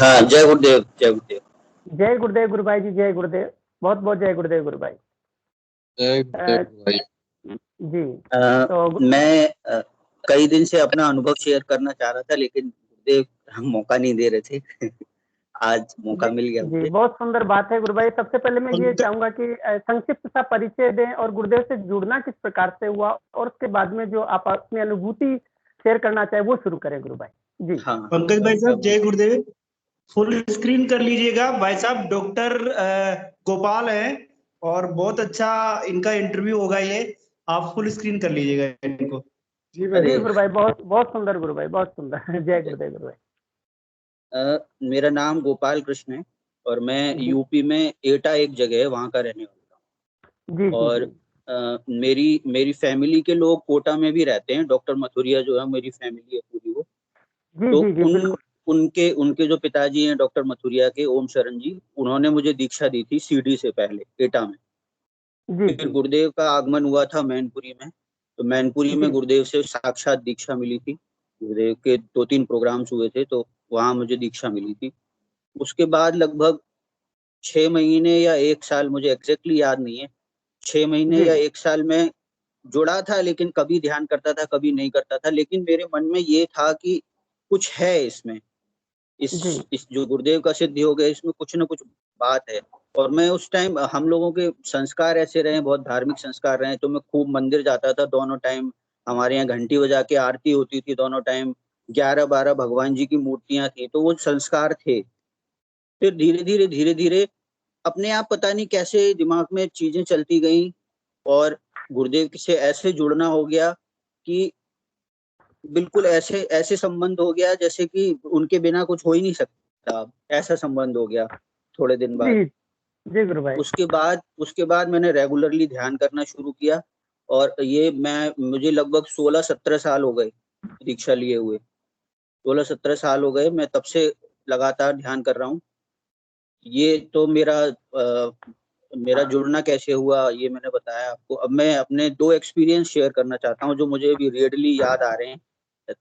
हाँ, जय गुरुदेव, जय गुरुदेव। जय गुरुदेव गुरु भाई जी, जय गुरुदेव। बहुत बहुत जय गुरुदेव गुरु भाई। जय गुरुदेव भाई। जी तो मैं कई दिन से अपना अनुभव शेयर करना चाह रहा था, लेकिन गुरुदेव हम मौका नहीं दे रहे थे। आज मौका मिल गया जी मुझे। बहुत सुंदर बात है गुरु भाई। सबसे पहले मैं ये चाहूंगा कि संक्षिप्त सा परिचय दें और गुरुदेव से जुड़ना किस प्रकार से हुआ, और उसके बाद में जो आप अपनी अनुभूति शेयर करना चाहे वो शुरू करें गुरु भाई जी। हाँ, पंकज भाई साहब जय गुरुदेव। फुल स्क्रीन कर लीजिएगा। भाई साहब डॉक्टर गोपाल हैं और बहुत अच्छा इनका इंटरव्यू होगा ये। आप फुल स्क्रीन कर लीजिएगा इनको। जी गुरु भाई, बहुत बहुत सुंदर गुरु भाई, बहुत सुंदर। जय गुरुदेव गुरु भाई। मेरा नाम गोपाल कृष्ण है और मैं यूपी में एटा एक जगह है, वहाँ का रहने वाला हूँ। जी और मेरी फैमिली के लोग कोटा में भी रहते हैं। डॉक्टर मथुरिया जो है मेरी फैमिली है पूरी वो। जी तो जी जी बिल्कुल। उनके जो पिताजी हैं डॉक्टर मथुरिया के, ओम शरण जी, उन्होंने मुझे दीक्षा दी थी सीडी से पहले एटा में। फिर गुरुदेव का आगमन हुआ था मैनपुरी में, तो मैनपुरी में गुरुदेव से साक्षात दीक्षा मिली थी। गुरुदेव के 2-3 प्रोग्राम्स हुए थे, तो वहां मुझे दीक्षा मिली थी। उसके बाद लगभग 6 महीने या 1 साल, मुझे एग्जैक्टली याद नहीं है, 6 महीने या 1 साल में जुड़ा था, लेकिन कभी ध्यान करता था कभी नहीं करता था। लेकिन मेरे मन में ये था कि कुछ है इसमें, इस जो गुरुदेव का सिद्धि हो गया, इसमें कुछ ना कुछ बात है। और मैं उस टाइम, हम लोगों के संस्कार ऐसे रहे, बहुत धार्मिक संस्कार रहे, तो मैं खूब मंदिर जाता था दोनों टाइम। हमारे यहाँ घंटी बजा के आरती होती थी दोनों टाइम। 11-12 भगवान जी की मूर्तियां थी, तो वो संस्कार थे। फिर धीरे धीरे अपने आप पता नहीं कैसे दिमाग में चीजें चलती गई और गुरुदेव से ऐसे जुड़ना हो गया कि बिल्कुल ऐसे ऐसे संबंध हो गया जैसे कि उनके बिना कुछ हो ही नहीं सकता, ऐसा संबंध हो गया थोड़े दिन बाद। जी गुरु भाई। उसके बाद मैंने रेगुलरली ध्यान करना शुरू किया, और ये मुझे लगभग 16-17 साल हो गए दीक्षा लिए हुए। 16-17 साल हो गए, मैं तब से लगातार ध्यान कर रहा हूँ। ये तो मेरा जुड़ना कैसे हुआ ये मैंने बताया आपको। अब मैं अपने 2 एक्सपीरियंस शेयर करना चाहता हूँ जो मुझे अभी रेडली याद आ रहे हैं।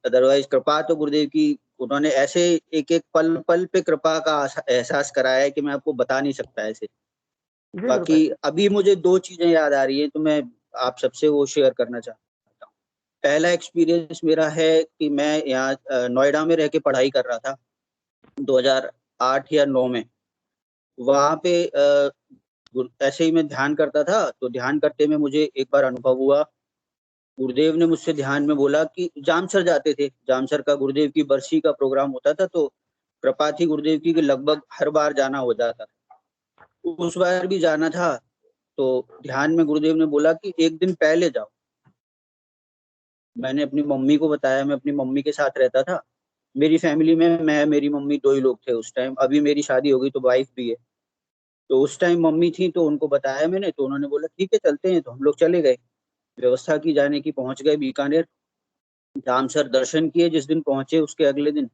अदरवाइज कृपा तो गुरुदेव की, उन्होंने ऐसे एक एक पल पल पे कृपा का एहसास कराया है कि मैं आपको बता नहीं सकता ऐसे। बाकी अभी मुझे 2 चीजें याद आ रही है, तो मैं आप सबसे वो शेयर करना चाहता हूँ। पहला एक्सपीरियंस मेरा है कि मैं यहाँ नोएडा में रह के पढ़ाई कर रहा था 2008 या 9 में। वहां पे ऐसे ही मैं ध्यान करता था, तो ध्यान करते में मुझे एक बार अनुभव हुआ। गुरुदेव ने मुझसे ध्यान में बोला कि जामसर जाते थे, जामसर का गुरुदेव की बरसी का प्रोग्राम होता था, तो कृपा थी गुरुदेव की कि लगभग हर बार जाना हो जाता था। उस बार भी जाना था, तो ध्यान में गुरुदेव ने बोला कि एक दिन पहले जाओ। मैंने अपनी मम्मी को बताया, मैं अपनी मम्मी के साथ रहता था। मेरी फैमिली में मैं, मेरी मम्मी 2 ही लोग थे उस टाइम। अभी मेरी शादी हो गई तो वाइफ भी है। तो उस टाइम मम्मी थी, तो उनको बताया मैंने, तो उन्होंने बोला ठीक है चलते हैं। तो हम लोग चले गए, व्यवस्था की जाने की, पहुंच गए बीकानेर। जामसर दर्शन किए, जिस दिन पहुंचे उसके अगले दिन,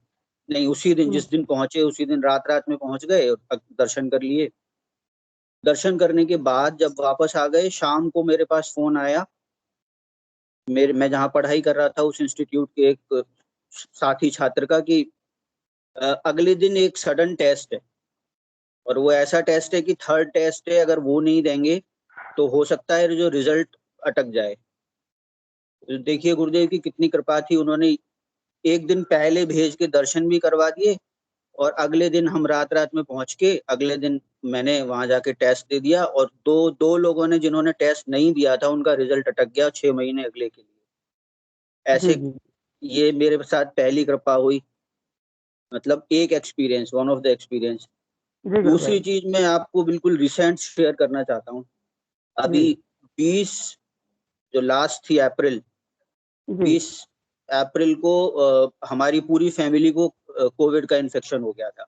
नहीं उसी दिन, जिस दिन पहुंचे उसी दिन रात में पहुंच गए और दर्शन कर लिए। दर्शन करने के बाद जब वापस आ गए, शाम को मेरे पास फोन आया। मैं जहाँ पढ़ाई कर रहा था उस इंस्टीट्यूट के एक साथी छात्र का, कि अगले दिन एक सडन टेस्ट है, और वो ऐसा टेस्ट है कि 3rd टेस्ट है, अगर वो नहीं देंगे तो हो सकता है जो रिजल्ट अटक जाए। तो देखिए गुरुदेव की कितनी कृपा थी, उन्होंने एक दिन पहले भेज के दर्शन भी करवा दिए, और अगले दिन हम रात में पहुंच के अगले दिन मैंने वहां जाके टेस्ट दे दिया। और दो लोगों ने जिन्होंने टेस्ट नहीं दिया था उनका रिजल्ट अटक गया 6 महीने अगले के लिए। ऐसे ये मेरे साथ पहली कृपा हुई, मतलब एक experience, one of the experience. दूसरी चीज मैं आपको बिल्कुल रिसेंट शेयर करना चाहता हूँ। अभी 20 जो लास्ट थी अप्रैल, 20 अप्रैल को हमारी पूरी फैमिली को कोविड का इन्फेक्शन हो गया था।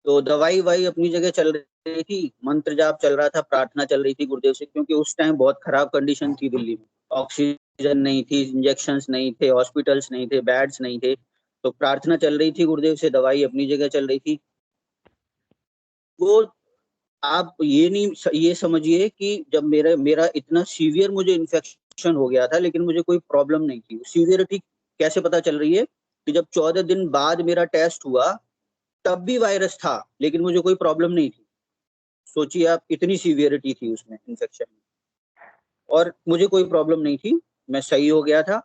तो दवाई वाई अपनी जगह चल रही थी, मंत्र जाप चल रहा था, प्रार्थना चल रही थी गुरुदेव से, क्योंकि उस टाइम बहुत खराब कंडीशन थी दिल्ली में। ऑक्सीजन नहीं थी, इंजेक्शंस नहीं थे, हॉस्पिटल्स नहीं थे, बेड्स नहीं थे। तो प्रार्थना चल रही थी गुरुदेव से, दवाई अपनी जगह चल रही थी। वो आप ये समझिए कि जब मेरा इतना सीवियर मुझे इन्फेक्शन हो गया था, लेकिन मुझे कोई प्रॉब्लम नहीं थी। सीवियरिटी कैसे पता चल रही है कि जब 14 दिन बाद मेरा टेस्ट हुआ, तब भी वायरस था, लेकिन मुझे कोई प्रॉब्लम नहीं थी। सोचिए आप, इतनी सीवियरिटी थी उसमें इन्फेक्शन में, और मुझे कोई प्रॉब्लम नहीं थी, मैं सही हो गया था।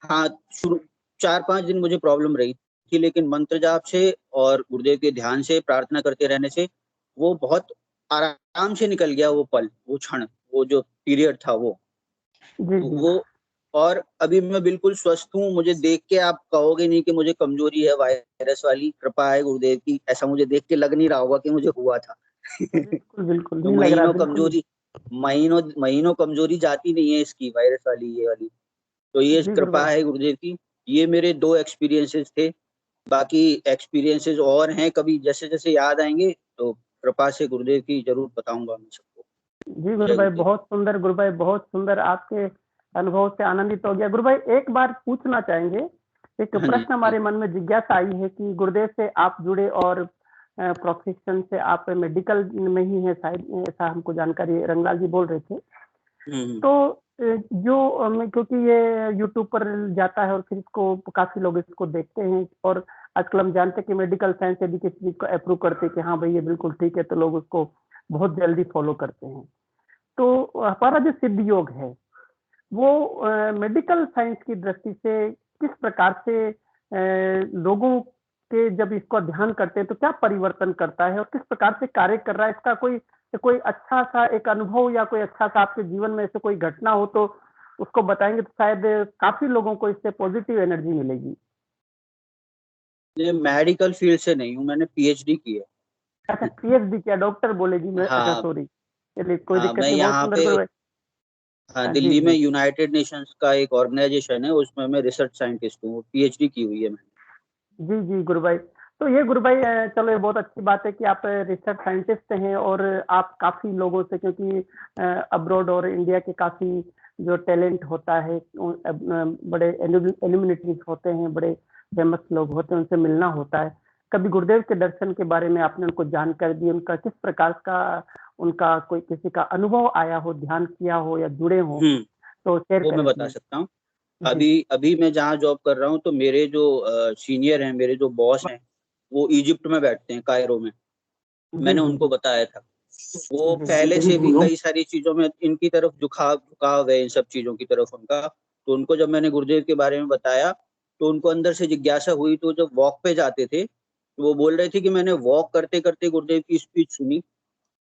हाँ, शुरू 4-5 दिन मुझे प्रॉब्लम रही थी, लेकिन मंत्र जाप से और गुरुदेव के ध्यान से, प्रार्थना करते रहने से वो बहुत आराम से निकल गया वो पल, वो क्षण, वो जो पीरियड था वो। जी तो जी वो, और अभी मैं बिल्कुल स्वस्थ हूँ। मुझे देख के आप कहोगे नहीं कि मुझे कमजोरी है वायरस वाली, कृपा है गुरुदेव की, ऐसा मुझे देख के लग नहीं रहा होगा कि मुझे हुआ था। बिल्कुल बिल्कुल तो नहीं लग रहा, बिल्कुल। महीनों महीनों कमजोरी जाती नहीं है इसकी, वायरस वाली, ये वाली। तो ये जी गुरु कृपा भाई। है गुरुदेव की। ये मेरे 2 एक्सपीरियंसेस थे, बाकी एक्सपीरियंसेस और हैं, कभी जैसे जैसे याद आएंगे तो कृपा से गुरुदेव की जरूर बताऊंगा मैं सबको। जी गुरु जय भाई, गुरुदेव। बहुत सुंदर गुरु भाई, बहुत सुंदर। आपके अनुभव से आनंदित हो गया गुरु भाई। एक बार पूछना चाहेंगे, एक हाँ जी। प्रश्न हमारे मन में जिज्ञासा आई है कि गुरुदेव से आप जुड़े और प्रोफेशन से आप मेडिकल में ही है शायद, ऐसा हमको जानकारी रंगलाल जी बोल रहे थे। हम्म। तो क्योंकि ये यूट्यूब पर जाता है और फिर इसको काफी लोग इसको देखते हैं, और आजकल हम जानते हैं कि मेडिकल साइंस यदि किसी चीज को अप्रूव करते हैं कि हाँ भाई ये बिल्कुल ठीक है, तो लोग उसको बहुत जल्दी फॉलो करते हैं। तो हमारा जो सिद्ध योग है वो मेडिकल साइंस की दृष्टि से किस प्रकार से लोगों के जब इसको ध्यान करते हैं तो क्या परिवर्तन करता है और किस प्रकार से कार्य कर रहा है, इसका कोई कोई अच्छा सा एक अनुभव या कोई अच्छा सा आपके जीवन में ऐसे कोई घटना हो तो उसको बताएंगे तो शायद काफी लोगों को इससे पॉजिटिव एनर्जी मिलेगी। ये मेडिकल फील्ड से नहीं हूँ, मैंने पीएचडी की है। अच्छा, पीएचडी किया, डॉक्टर बोले जी, मैं अच्छा हाँ। सॉरी। चलिए कोई हाँ, दिक्कत मैं नहीं, बहुत यहाँ सुंदर पे, गुरु भाई। हाँ, हाँ, जी दिल्ली में जी यूनाइटेड नेशंस का एक ऑर्गेनाइजेशन है, उसमें मैं रिसर्च साइंटिस्ट हूँ, पीएचडी की हुई है मैंने। जी जी गुरु भाई। तो ये गुरु भाई चलो ये बहुत अच्छी बात है कि आप रिसर्च साइंटिस्ट हैं और आप काफी लोगों से, क्योंकि अब्रॉड और इंडिया के काफी जो टैलेंट होता है, बड़े एल्यूमिनिटीज होते हैं, बड़े फेमस लोग होते हैं, उनसे मिलना होता है। कभी गुरुदेव के दर्शन के बारे में आपने उनको जानकारी दी, उनका किस प्रकार का, उनका कोई किसी का अनुभव आया हो, ध्यान किया हो या जुड़े हो, हम्म। तो शेयर वो मैं करें बता प्लीज। सकता हूँ। जी अभी अभी मैं जहाँ जॉब कर रहा हूँ, तो मेरे जो सीनियर हैं, मेरे जो बॉस हैं, वो इजिप्ट में बैठते हैं, कायरो में। जी मैंने जी उनको जी बताया था, वो जी पहले से भी कई सारी चीजों में इनकी तरफ झुकाव है, इन सब चीजों की तरफ उनका। तो उनको जब मैंने गुरुदेव के बारे में बताया, तो उनको अंदर से जिज्ञासा हुई। तो जब वॉक पे जाते थे, तो वो बोल रहे थे कि मैंने वॉक करते करते गुरुदेव की स्पीच सुनी,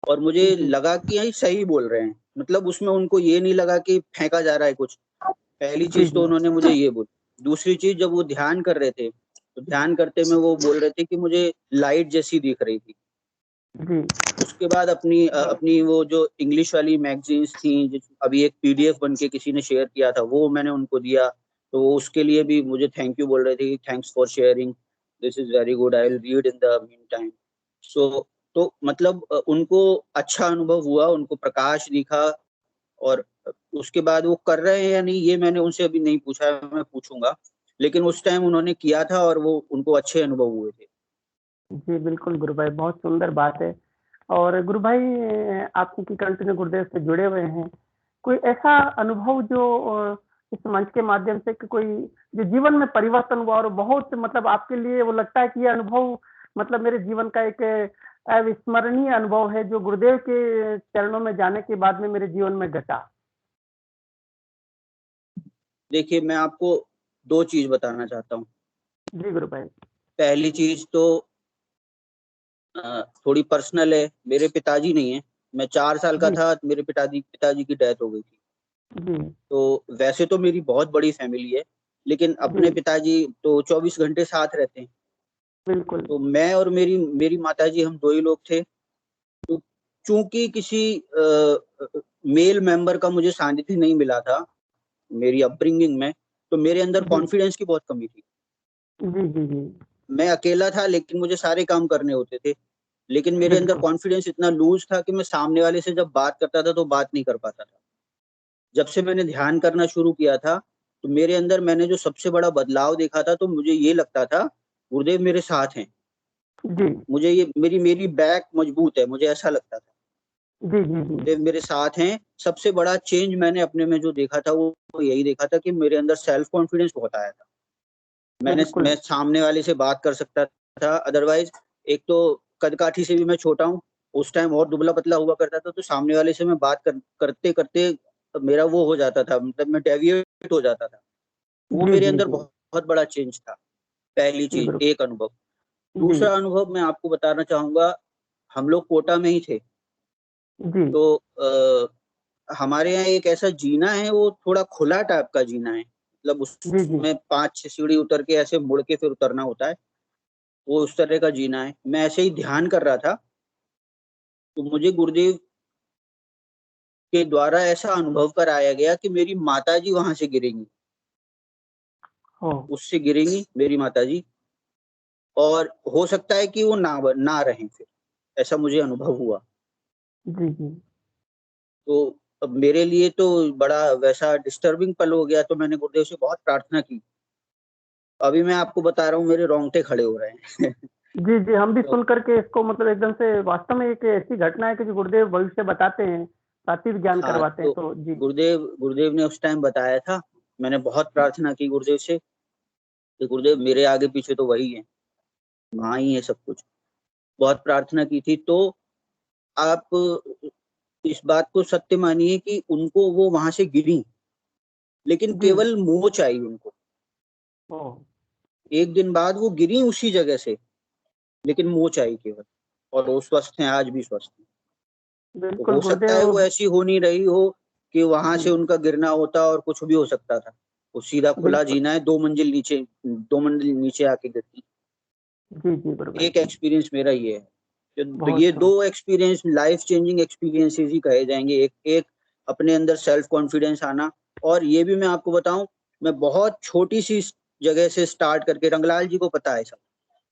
और मुझे जी लगा कि यही सही बोल रहे हैं। मतलब उसमें उनको ये नहीं लगा कि फेंका जा रहा है कुछ। पहली जी चीज तो जी उन्होंने मुझे ये बोली। दूसरी चीज, जब वो ध्यान कर रहे थे, तो ध्यान करते में वो बोल रहे थे कि मुझे लाइट जैसी दिख रही थी। जी उसके बाद अपनी वो जो इंग्लिश वाली मैगजीन्स थी, अभी एक पीडीएफ बन के किसी ने शेयर किया था, वो मैंने उनको दिया। तो वो उसके लिए भी मुझे थैंक यू बोल रहे थे कि thanks for sharing, this is very good, I will read in the meantime. So, तो मतलब उनको अच्छा अनुभव हुआ, उनको प्रकाश दिखा। और उसके बाद वो कर रहे हैं या नहीं, ये मैंने उनसे अभी नहीं पूछा है, मैं पूछूंगा। लेकिन उस टाइम उन्होंने किया था और वो उनको अच्छे अनुभव हुए थे। जी बिल्कुल गुरु भाई, बहुत सुंदर बात है। और गुरु भाई आप की कंटिन्यू गुरुदेव से जुड़े हुए हैं, कोई ऐसा अनुभव जो इस मंच के माध्यम से कि कोई जो जीवन में परिवर्तन हुआ और बहुत मतलब आपके लिए वो लगता है कि ये अनुभव मतलब मेरे जीवन का एक अविस्मरणीय अनुभव है जो गुरुदेव के चरणों में जाने के बाद में मेरे जीवन में घटा। देखिए, मैं आपको 2 चीज बताना चाहता हूँ। जी गुरु भाई। पहली चीज तो थोड़ी पर्सनल है, मेरे पिताजी नहीं है। मैं 4 साल का जी था, मेरे पिताजी की डेथ हो गई थी। जी तो वैसे तो मेरी बहुत बड़ी फैमिली है, लेकिन जी अपने पिताजी तो 24 घंटे साथ रहते हैं। बिल्कुल। तो मैं और मेरी मेरी माताजी, हम 2 ही लोग थे। तो चूंकि किसी मेल मेंबर का मुझे सानिध्य नहीं मिला था मेरी अपब्रिंगिंग में, तो मेरे अंदर जी कॉन्फिडेंस की बहुत कमी थी। जी जी जी मैं अकेला था, लेकिन मुझे सारे काम करने होते थे। लेकिन मेरे अंदर बिल्कुल कॉन्फिडेंस इतना लूज था कि मैं सामने वाले से जब बात करता था तो बात नहीं कर पाता था। जब से मैंने ध्यान करना शुरू किया था, तो मेरे अंदर मैंने जो सबसे बड़ा बदलाव देखा था, तो मुझे ये लगता था गुरुदेव मेरे साथ हैं। जी मुझे ये मेरी मेरी बैक मजबूत है, मुझे ऐसा लगता था जी जी जी गुरुदेव मेरे साथ हैं। सबसे बड़ा चेंज मैंने अपने में जो देखा था, वो यही देखा था कि मेरे अंदर सेल्फ कॉन्फिडेंस बहुत आया था। मैं बिल्कुल। सामने वाले से बात कर सकता था। अदरवाइज एक तो कद काठी से भी मैं छोटा हूँ, उस टाइम और दुबला पतला हुआ करता था, तो सामने वाले से मैं बात करते करते मेरा वो हो जाता था, मतलब मैं डेविएट हो जाता था। वो जी मेरे जी अंदर जी बहुत बड़ा चेंज था। पहली जी चीज, गुरु एक अनुभव। जी दूसरा अनुभव मैं आपको बताना चाहूंगा, हम लोग कोटा में ही थे, जी तो हमारे यहाँ एक ऐसा जीना है, वो थोड़ा खुला टाइप का जीना है, मतलब जी जी उसमें 5-6 सीढ़ी उतर के ऐसे मुड़ के फिर उतरना होता है, वो उस तरह का जीना है। मैं ऐसे ही ध्यान कर रहा था, तो मुझे गुरुदेव के द्वारा ऐसा अनुभव कराया गया कि मेरी माता जी वहां से गिरेंगी, हो उससे गिरेंगी मेरी माता जी, और हो सकता है कि वो ना रहें फिर, ऐसा मुझे अनुभव हुआ। जी जी तो अब मेरे लिए तो बड़ा वैसा डिस्टर्बिंग पल हो गया, तो मैंने गुरुदेव से बहुत प्रार्थना की। अभी मैं आपको बता रहा हूँ, मेरे रोंगटे खड़े हो रहे हैं। जी जी हम भी तो सुन करके इसको मतलब एकदम से वास्तव में एक ऐसी घटना है कि जो गुरुदेव भविष्य बताते हैं, साथ ही ज्ञान हाँ, करवाते हैं, तो तो जी गुरुदेव ने उस टाइम बताया था। मैंने बहुत प्रार्थना की गुरुदेव से कि गुरुदेव मेरे आगे पीछे तो वही है, वहाँ ही है सब कुछ। बहुत प्रार्थना की थी। तो आप इस बात को सत्य मानिए कि उनको वो वहां से गिरी, लेकिन जी केवल मोच आई उनको। ओ एक दिन बाद वो गिरी उसी जगह से, लेकिन मोच आई केवल, और वो स्वस्थ हैं, आज भी स्वस्थ हैं। तो बिल्कुल हो सकता है गुरुदेव वो ऐसी हो नहीं रही हो कि वहां जी से उनका गिरना होता और कुछ भी हो सकता था। वो सीधा खुला बिल्कुल जीना है, 2 मंजिल नीचे आके गिरती। जी जी गुरु भाई एक जी एक्सपीरियंस मेरा ये है। तो बहुत ये अच्छा 2 एक्सपीरियंस लाइफ चेंजिंग एक्सपीरियंसेस ही कहे जाएंगे। एक एक अपने अंदर सेल्फ कॉन्फिडेंस आना। और ये भी मैं आपको बताऊं, मैं बहुत छोटी सी जगह से स्टार्ट करके, रंगलाल जी को पता है सब,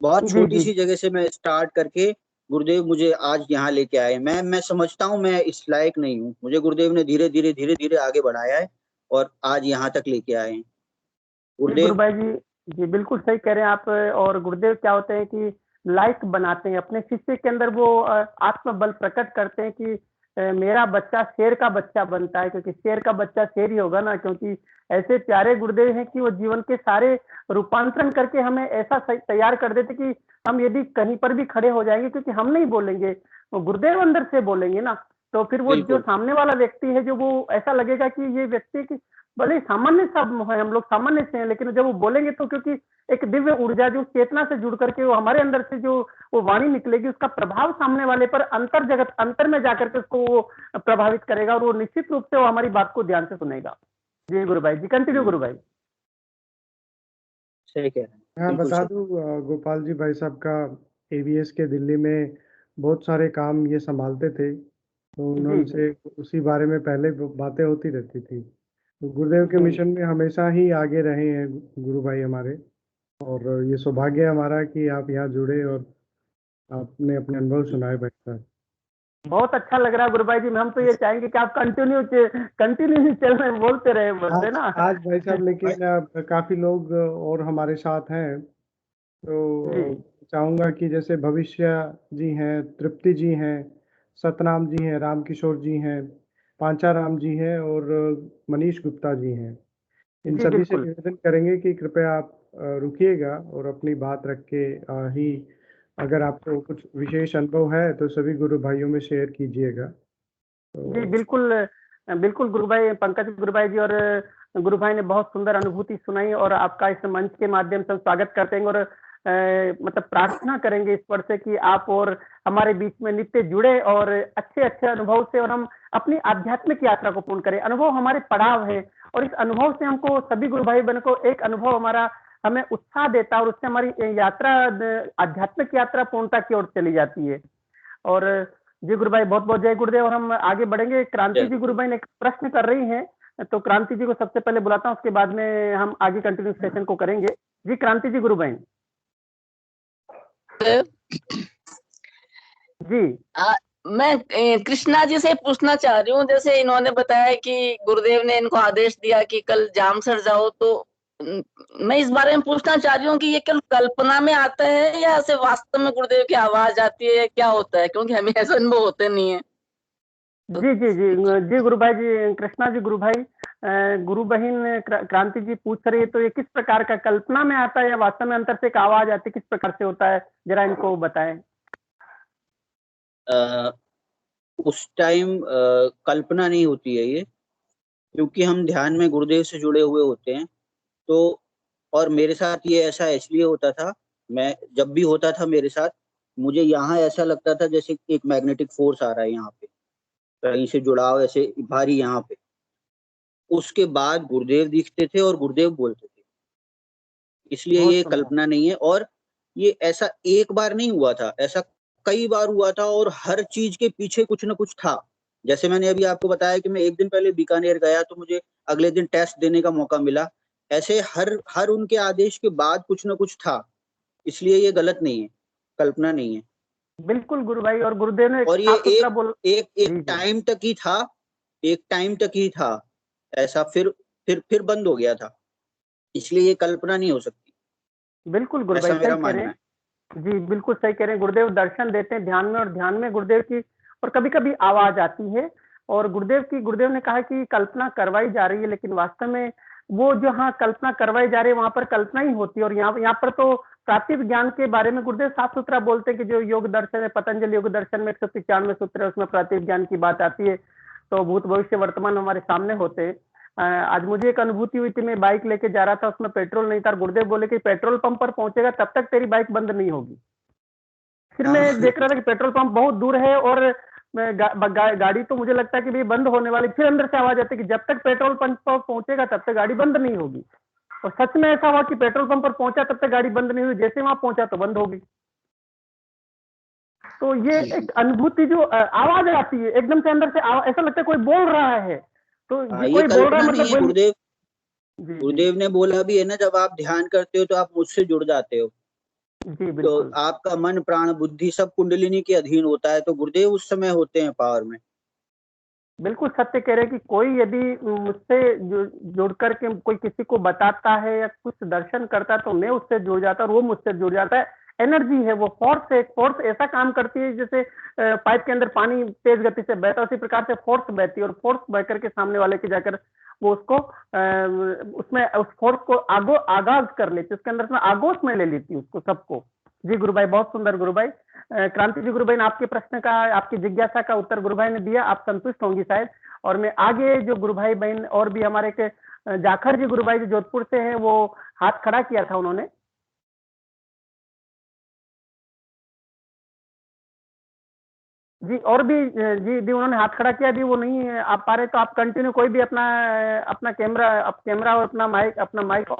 बहुत जी छोटी जी सी जगह से मैं स्टार्ट करके गुरुदेव मुझे आज यहाँ लेके आए। मैं समझता हूँ मैं इस लायक नहीं हूँ, मुझे गुरुदेव ने धीरे धीरे धीरे धीरे आगे बढ़ाया है और आज यहाँ तक लेके आए हैं जी गुरु गुरुदेव। भाई जी जी बिल्कुल सही कह रहे हैं आप। और गुरुदेव क्या होते हैं कि लाइक बनाते हैं अपने शिष्य के अंदर, वो आत्मबल प्रकट करते हैं कि मेरा बच्चा शेर का बच्चा बनता है, क्योंकि शेर का बच्चा शेर ही होगा ना, क्योंकि ऐसे प्यारे गुरुदेव हैं कि वो जीवन के सारे रूपांतरण करके हमें ऐसा तैयार कर देते कि हम यदि कहीं पर भी खड़े हो जाएंगे, क्योंकि हम नहीं बोलेंगे, वो गुरुदेव अंदर से बोलेंगे ना, तो फिर वो जो बिल्कुल सामने वाला व्यक्ति है, जो वो ऐसा लगेगा कि ये व्यक्ति की भले ही सामान्य सा है, हम लोग सामान्य से हैं, लेकिन जब वो बोलेंगे तो क्योंकि एक दिव्य ऊर्जा जो चेतना से जुड़ करके वो हमारे अंदर से जो वो वाणी निकलेगी, उसका प्रभाव सामने वाले पर अंतर जगत अंतर में जाकर के उसको वो प्रभावित करेगा, और वो निश्चित रूप से वो हमारी बात को ध्यान से सुनेगा। जी गुरु भाई जी, कंटिन्यू गुरु भाई। सही कह रहे हैं, मैं बिल्कुल बता सही। दूं गोपाल जी भाई साहब का एवीएस के दिल्ली में बहुत सारे काम ये संभालते थे, तो जी जी उनसे उसी बारे में पहले बातें होती रहती थी। तो गुरुदेव के जी मिशन में हमेशा ही आगे रहे हैं गुरु भाई हमारे, और ये सौभाग्य है हमारा कि आप यहाँ जुड़े और आपने अपने अनुभव सुनाए भाई साहब। बहुत अच्छा लग रहा है गुरु भाई जी। हम तो ये चाहेंगे कि आप कंटिन्यू ही चल रहे, बोलते रहे, बोलते आज ना। आज भाई साहब लेकिन काफी लोग और हमारे साथ हैं, जी तो चाहूंगा कि जैसे भविष्य जी हैं, तृप्ति जी हैं, सतनाम जी हैं, रामकिशोर जी हैं, पांचाराम जी हैं और मनीष गुप्ता जी हैं। इन जी सभी से बिल्कुल निवेदन करेंगे कि कृपया आप रुकिएगा और अपनी बात रख के ही अगर आपको कुछ विशेष अनुभव है तो सभी गुरु भाइयों में शेयर कीजिएगा। जी तो बिल्कुल बिल्कुल गुरु भाई, पंकज गुरु भाई जी, और गुरु भाई ने बहुत सुंदर अनुभूति सुनाई, और आपका इस मंच के माध्यम से हम स्वागत करते हैं, और मतलब प्रार्थना करेंगे ईश्वर से कि आप और हमारे बीच में नित्य जुड़े और अच्छे अच्छे अनुभव से, और हम अपनी आध्यात्मिक यात्रा को पूर्ण करें। अनुभव हमारे पड़ाव है, और इस अनुभव से हमको सभी गुरु भाई बहनों को एक अनुभव हमारा हमें उत्साह देता है, और उससे हमारी यात्रा आध्यात्मिक यात्रा पूर्णता की ओर चली जाती है। और जी गुरु भाई बहुत बहुत जय गुरुदेव। और हम आगे बढ़ेंगे। क्रांति जी गुरु भाई ने एक प्रश्न कर रही हैं, तो क्रांति जी को सबसे पहले बुलाता हूँ, उसके बाद में हम आगे कंटिन्यू सेशन को करेंगे। जी क्रांति जी गुरु भाई जी। मैं कृष्णा जी से पूछना चाह रही हूँ, जैसे इन्होंने बताया कि गुरुदेव ने इनको आदेश दिया कि कल जामसर जाओ, तो मैं इस बारे में पूछना चाह रही हूँ कि ये केवल कल्पना में आता है या ऐसे वास्तव में गुरुदेव की आवाज आती है, क्या होता है, क्योंकि हमें ऐसा अनुभव होते नहीं है। जी जी जी जी गुरु भाई जी, कृष्णा जी गुरु भाई, गुरु बहन क्रांति जी पूछ रही है, तो ये किस प्रकार का कल्पना में आता है या वास्तव में अंतर से एक आवाज आती है, किस प्रकार से होता है, जरा इनको बताएं। उस टाइम कल्पना नहीं होती है ये, क्योंकि हम ध्यान में गुरुदेव से जुड़े हुए होते हैं। तो और मेरे साथ ये ऐसा इसलिए होता था, मैं जब भी होता था मेरे साथ, मुझे यहाँ ऐसा लगता था जैसे एक मैग्नेटिक फोर्स आ रहा है यहाँ पे, कहीं से जुड़ाव ऐसे भारी यहाँ पे। उसके बाद गुरुदेव दिखते थे और गुरुदेव बोलते थे, इसलिए बहुत ये सुंदर। कल्पना नहीं है। और ये ऐसा एक बार नहीं हुआ था, ऐसा कई बार हुआ था, और हर चीज के पीछे कुछ ना कुछ था। जैसे मैंने अभी आपको बताया कि मैं एक दिन पहले बीकानेर गया तो मुझे अगले दिन टेस्ट देने का मौका मिला। ऐसे हर हर उनके आदेश के बाद कुछ ना कुछ था, इसलिए ये गलत नहीं है, कल्पना नहीं है। बिल्कुल गुरु भाई, और गुरुदेव ने और ये साफ सुथरा बोल। एक जी जी टाइम तक ही था, एक टाइम तक ही था ऐसा, फिर बंद हो गया था, इसलिए ये कल्पना नहीं हो सकती, बिल्कुल गुरु भाई ऐसा सही मेरा कह रहे मानना है। हैं। जी बिल्कुल सही कह रहे हैं, गुरुदेव दर्शन देते हैं ध्यान में, और ध्यान में गुरुदेव की और कभी कभी आवाज आती है, और गुरुदेव ने कहा कि कल्पना करवाई जा रही है, लेकिन वास्तव में वो जहाँ कल्पना करवाई जा रही है वहां पर कल्पना ही होती है। और यहाँ पर तो प्राप्तिक ज्ञान के बारे में गुरुदेव साफ सुथरा बोलते हैं कि जो योग दर्शन है, पतंजलि योग दर्शन में 195 सूत्र है, उसमें प्राप्तिक ज्ञान की बात आती है। तो भूत भविष्य वर्तमान हमारे सामने होते हैं। आज मुझे एक अनुभूति हुई थी, मैं बाइक लेके जा रहा था, उसमें पेट्रोल नहीं था, गुरुदेव बोले कि पेट्रोल पंप पर पहुंचेगा तब तक तेरी बाइक बंद नहीं होगी। फिर हाँ। मैं देख रहा था कि पेट्रोल पंप बहुत दूर है, और मैं गाड़ी तो मुझे लगता है कि भाई बंद होने वाली, फिर अंदर से आवाज आती है कि जब तक पेट्रोल पंप पर पहुंचेगा तब तक गाड़ी बंद नहीं होगी। और सच में ऐसा हुआ कि पेट्रोल पंप पर पहुंचा तब तक गाड़ी बंद नहीं हुई, जैसे वहां पहुंचा तो बंद हो गई। तो ये एक अनुभूति जो आवाज आती है एकदम से अंदर से, ऐसा लगता है कोई बोल रहा है। तो हाँ, ये कोई बोल रहा कल्पना है नहीं मतलब है। वही। गुरुदेव जी जी गुरुदेव ने बोला भी है ना, जब आप ध्यान करते हो तो आप मुझसे जुड़ जाते हो, जी तो बिल्कुल आपका मन प्राण बुद्धि सब कुंडलिनी के अधीन होता है, तो गुरुदेव उस समय होते हैं पावर में। बिल्कुल सत्य कह रहे हैं कि कोई यदि मुझसे जुड़ करके कोई किसी को बताता है या कुछ दर्शन करता है तो मैं उससे जुड़ जाता हूँ और वो मुझसे जुड़ जाता है। एनर्जी है वो, फोर्स है, फोर्स ऐसा काम करती है जैसे पाइप के अंदर पानी तेज गति से बहता है, उसी प्रकार से फोर्स बहती है, और फोर्स बह करके सामने वाले के जाकर वो उसको उसमें उस फोर्स को आगाज कर लेती है, उसके अंदर में आगोश में ले लेती है उसको सबको। जी गुरु भाई, बहुत सुंदर गुरु भाई। क्रांति जी गुरु भाई ने आपके प्रश्न का, आपकी जिज्ञासा का उत्तर गुरु भाई ने दिया, आप संतुष्ट होंगी शायद। और मैं आगे जो गुरु भाई बहन और भी हमारे के जाखर जी गुरु भाई जो जोधपुर से हैं, वो हाथ खड़ा किया था उन्होंने। जी और भी जी उन्होंने हाथ खड़ा किया, भी वो नहीं आ पा रहे, तो आप कंटिन्यू कोई भी अपना अपना कैमरा और अपना माइक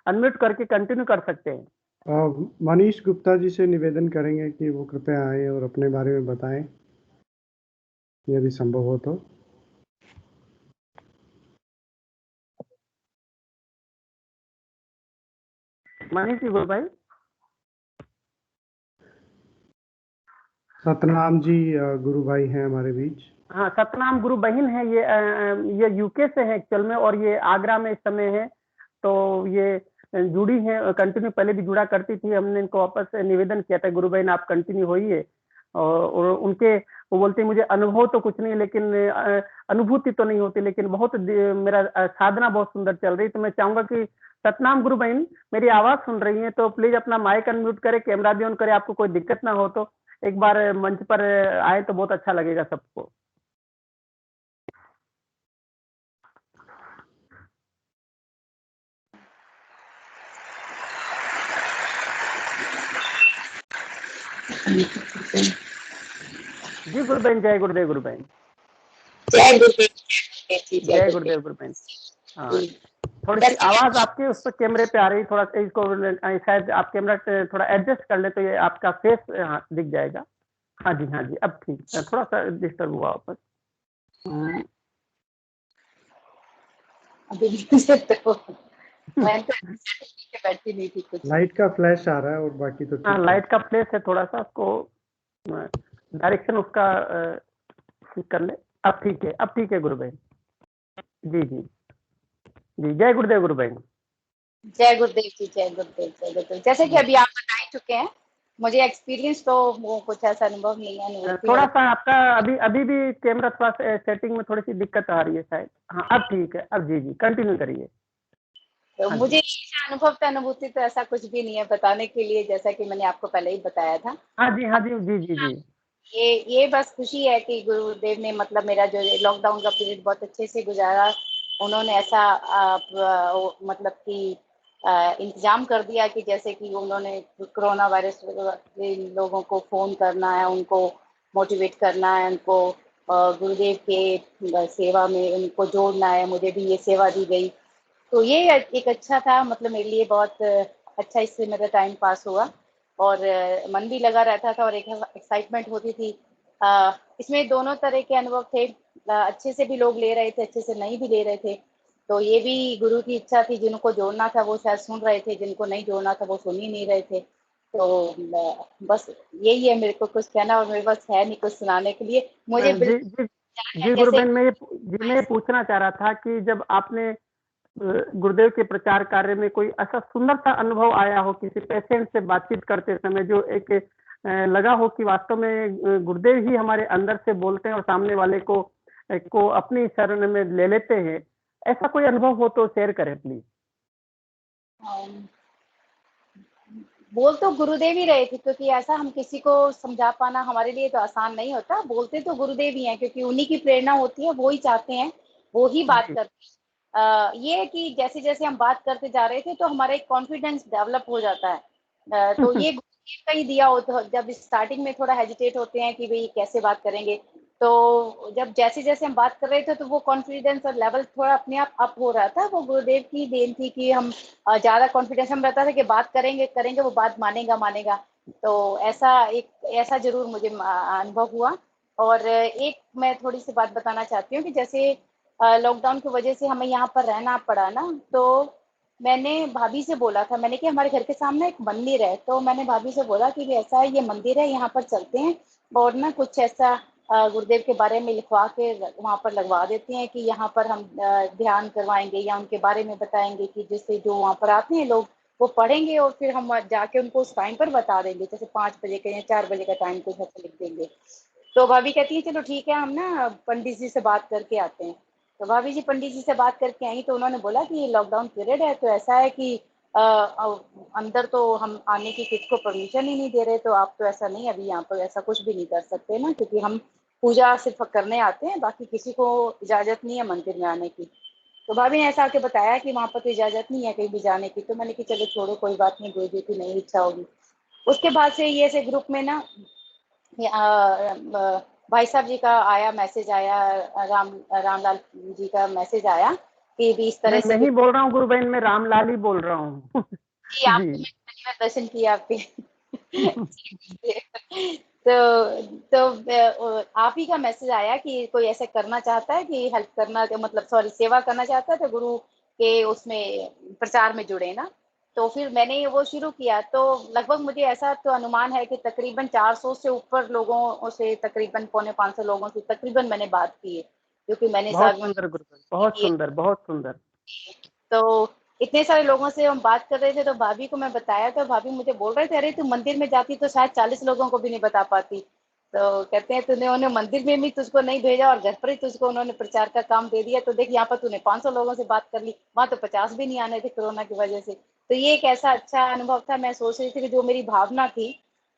अनम्यूट करके कंटिन्यू कर सकते हैं। मनीष गुप्ता जी से निवेदन करेंगे कि वो कृपया आए और अपने बारे में बताएं, यदि संभव हो तो। मनीष जी गुरु भाई। सतनाम जी गुरु भाई हैं हमारे बीच। हाँ, सतनाम गुरु बहन है, ये यूके से है एक्चुअल में, और ये आगरा में इस समय है। तो ये जुड़ी है कंटिन्यू, पहले भी जुड़ा करती थी, हमने इनको वापस निवेदन किया था गुरु बहन आप कंटिन्यू होइए। और उनके वो बोलते हैं मुझे अनुभव तो कुछ नहीं, लेकिन अनुभूति तो नहीं होती, लेकिन बहुत मेरा साधना बहुत सुंदर चल रही। तो मैं चाहूंगा कि सतनाम गुरु बहन मेरी आवाज सुन रही है तो प्लीज अपना माइक अनम्यूट करे, कैमरा भी ऑन करे, आपको कोई दिक्कत ना हो तो एक बार मंच पर आए तो बहुत अच्छा लगेगा सबको। जी गुरु बहन, जय गुरुदेव गुरु बहन। जय गुरुदेव। जय गुरुदेव गुरु बहन। हाँ, थोड़ी सी आवाज आपके उस पर कैमरे पे आ रही, थोड़ा सा इसको शायद आप कैमरा थोड़ा एडजस्ट कर ले तो ये आपका फेस दिख जाएगा। हाँ जी हाँ जी, अब ठीक है, थोड़ा सा डिस्टर्ब हुआ वापस। अभी तो मैं तो बैठी नहीं थी कुछ। लाइट का फ्लैश आ रहा है और बाकी तो हाँ, लाइट का फ्लैश है, थोड़ा सा उसको डायरेक्शन उसका ठीक कर ले। अब ठीक है गुरु बहन। जी जी जी, जय गुरुदेव गुरु बहन। जय गुरुदेव जी, जय गुरुदेव, जय गुरुदेव। जैसे कि अभी आप बता ही चुके हैं मुझे एक्सपीरियंस तो वो कुछ ऐसा अनुभव नहीं है। अनुभूति थोड़ा वाला। सा आपका अभी अभी भी कैमरा थोड़ा सेटिंग में थोड़ी सी दिक्कत आ रही है शायद। हाँ अब ठीक है, अब जी जी कंटिन्यू करिए। तो हाँ मुझे जी ऐसा अनुभव तो अनुभूति तो ऐसा कुछ भी नहीं है बताने के लिए, जैसा कि मैंने आपको पहले ही बताया था। हाँ जी हाँ जी जी जी जी। ये बस खुशी है कि गुरुदेव ने मतलब मेरा जो लॉकडाउन का पीरियड बहुत अच्छे से गुजारा। उन्होंने ऐसा मतलब कि इंतजाम कर दिया कि जैसे कि उन्होंने कोरोना वायरस के लोगों को फोन करना है, उनको मोटिवेट करना है, उनको गुरुदेव के सेवा में उनको जोड़ना है। मुझे भी ये सेवा दी गई, तो ये एक अच्छा था, मतलब मेरे लिए बहुत अच्छा इससे मेरा टाइम पास हुआ और मन भी लगा रहता था और एक एक्साइटमेंट होती थी। इसमें दोनों तरह के अनुभव थे। अच्छे से भी लोग ले रहे थे, अच्छे से नहीं भी ले रहे थे। तो ये भी गुरु की इच्छा थी, जिनको जोड़ना था वो शायद सुन रहे थे, जिनको नहीं जोड़ना था वो सुन ही नहीं रहे थे। तो बस यही है मेरे को कुछ कहना, और मेरे पास है नहीं कुछ सुनाने के लिए। मुझे जी बिल्कुल जी जी जैसे गुरुबेन, मैं ये पूछना चाह रहा था कि जब आपने गुरुदेव के प्रचार कार्य में कोई ऐसा सुंदर सा अनुभव आया हो किसी पेशेंट से बातचीत करते समय, जो एक लगा हो कि वास्तव में गुरुदेव ही हमारे अंदर से बोलते हैं और सामने वाले को अपनी शरण में ले लेते हैं, ऐसा कोई अनुभव हो तो शेयर करें प्लीज। बोल तो गुरुदेव ही रहे थे, क्योंकि ऐसा हम किसी को समझा पाना हमारे लिए तो आसान नहीं होता। बोलते तो गुरुदेव ही हैं, क्योंकि उन्हीं की प्रेरणा होती है, वो ही चाहते हैं, वो ही बात जी करते हैं। ये है कि जैसे जैसे हम बात करते जा रहे थे तो हमारा एक कॉन्फिडेंस डेवलप हो जाता है। तो ये गुरुदेव का ही दिया हो। तो जब स्टार्टिंग में थोड़ा हेजिटेट होते हैं कि भाई कैसे बात करेंगे, तो जब जैसे जैसे हम बात कर रहे थे तो वो कॉन्फिडेंस और लेवल थोड़ा अपने आप अप हो रहा था। वो गुरुदेव की देन थी कि हम ज्यादा कॉन्फिडेंस हम रहता था कि बात करेंगे करेंगे, वो बात मानेगा मानेगा। तो ऐसा जरूर मुझे अनुभव हुआ। और एक मैं थोड़ी सी बात बताना चाहती हूँ कि जैसे लॉकडाउन की वजह से हमें यहाँ पर रहना पड़ा ना, तो मैंने भाभी से बोला था, मैंने कि हमारे घर के सामने एक मंदिर है, तो मैंने भाभी से बोला कि ऐसा है, ये मंदिर है, यहाँ पर चलते हैं और ना कुछ ऐसा गुरुदेव के बारे में लिखवा के वहाँ पर लगवा देते हैं कि यहाँ पर हम ध्यान करवाएंगे या उनके बारे में बताएंगे, कि जिससे जो वहाँ पर आते हैं लोग वो पढ़ेंगे और फिर हम जाके उनको उस टाइम पर बता देंगे, जैसे 5 बजे का या 4 बजे का टाइम कुछ ऐसा लिख देंगे। तो भाभी कहती है चलो ठीक है, हम ना पंडित जी से बात करके आते हैं। तो भाभी जी पंडित जी से बात करके आई, तो उन्होंने बोला कि ये लॉकडाउन पीरियड है, तो ऐसा है कि अंदर तो हम आने की किसी को परमिशन ही नहीं दे रहे, तो आप तो ऐसा नहीं, अभी यहाँ पर ऐसा कुछ भी नहीं कर सकते ना, क्योंकि हम पूजा सिर्फ करने आते हैं, बाकी किसी को इजाजत नहीं है मंदिर में आने की। तो भाभी ने ऐसा आके बताया कि वहां पर तो इजाजत नहीं है कहीं भी जाने की। तो मैंने कि चलो छोड़ो, कोई बात नहीं, गुरु जी की नहीं इच्छा होगी। उसके बाद से ये ऐसे ग्रुप में ना भाई साहब जी का आया मैसेज आया, रामलाल जी का मैसेज आया कि भी इस तरह से मैं ही बोल रहा हूँ गुरुबेन, मैं रामलाल ही बोल रहा हूँ। जी आपको जी पहली बार दर्शन किया आपके। तो आप ही का मैसेज आया कि कोई ऐसे करना चाहता है कि हेल्प करना, मतलब सॉरी सेवा करना चाहता है, तो गुरु के उसमें प्रचार में जुड़े ना। तो फिर मैंने वो शुरू किया। तो लगभग मुझे ऐसा तो अनुमान है कि तकरीबन 400 से ऊपर लोगों से, तकरीबन 450 लोगों से तकरीबन मैंने बात की है, क्योंकि मैंने बहुत साथ में सुंदर गुरुबेन, बहुत किए। सुंदर बहुत सुंदर। तो इतने सारे लोगों से हम बात कर रहे थे, तो भाभी को मैं बताया, तो भाभी मुझे बोल रहे थे अरे तू मंदिर में जाती तो शायद 40 लोगों को भी नहीं बता पाती। तो कहते हैं तूने उन्हें मंदिर में भी तुझको नहीं भेजा और घर पर ही तुझको उन्होंने प्रचार का काम दे दिया, तो देख यहाँ पर तूने 500 लोगों से बात कर ली, वहां तो 50 भी नहीं आने थे कोरोना की वजह से। तो ये एक ऐसा अच्छा अनुभव था। मैं सोच रही थी कि जो मेरी भावना थी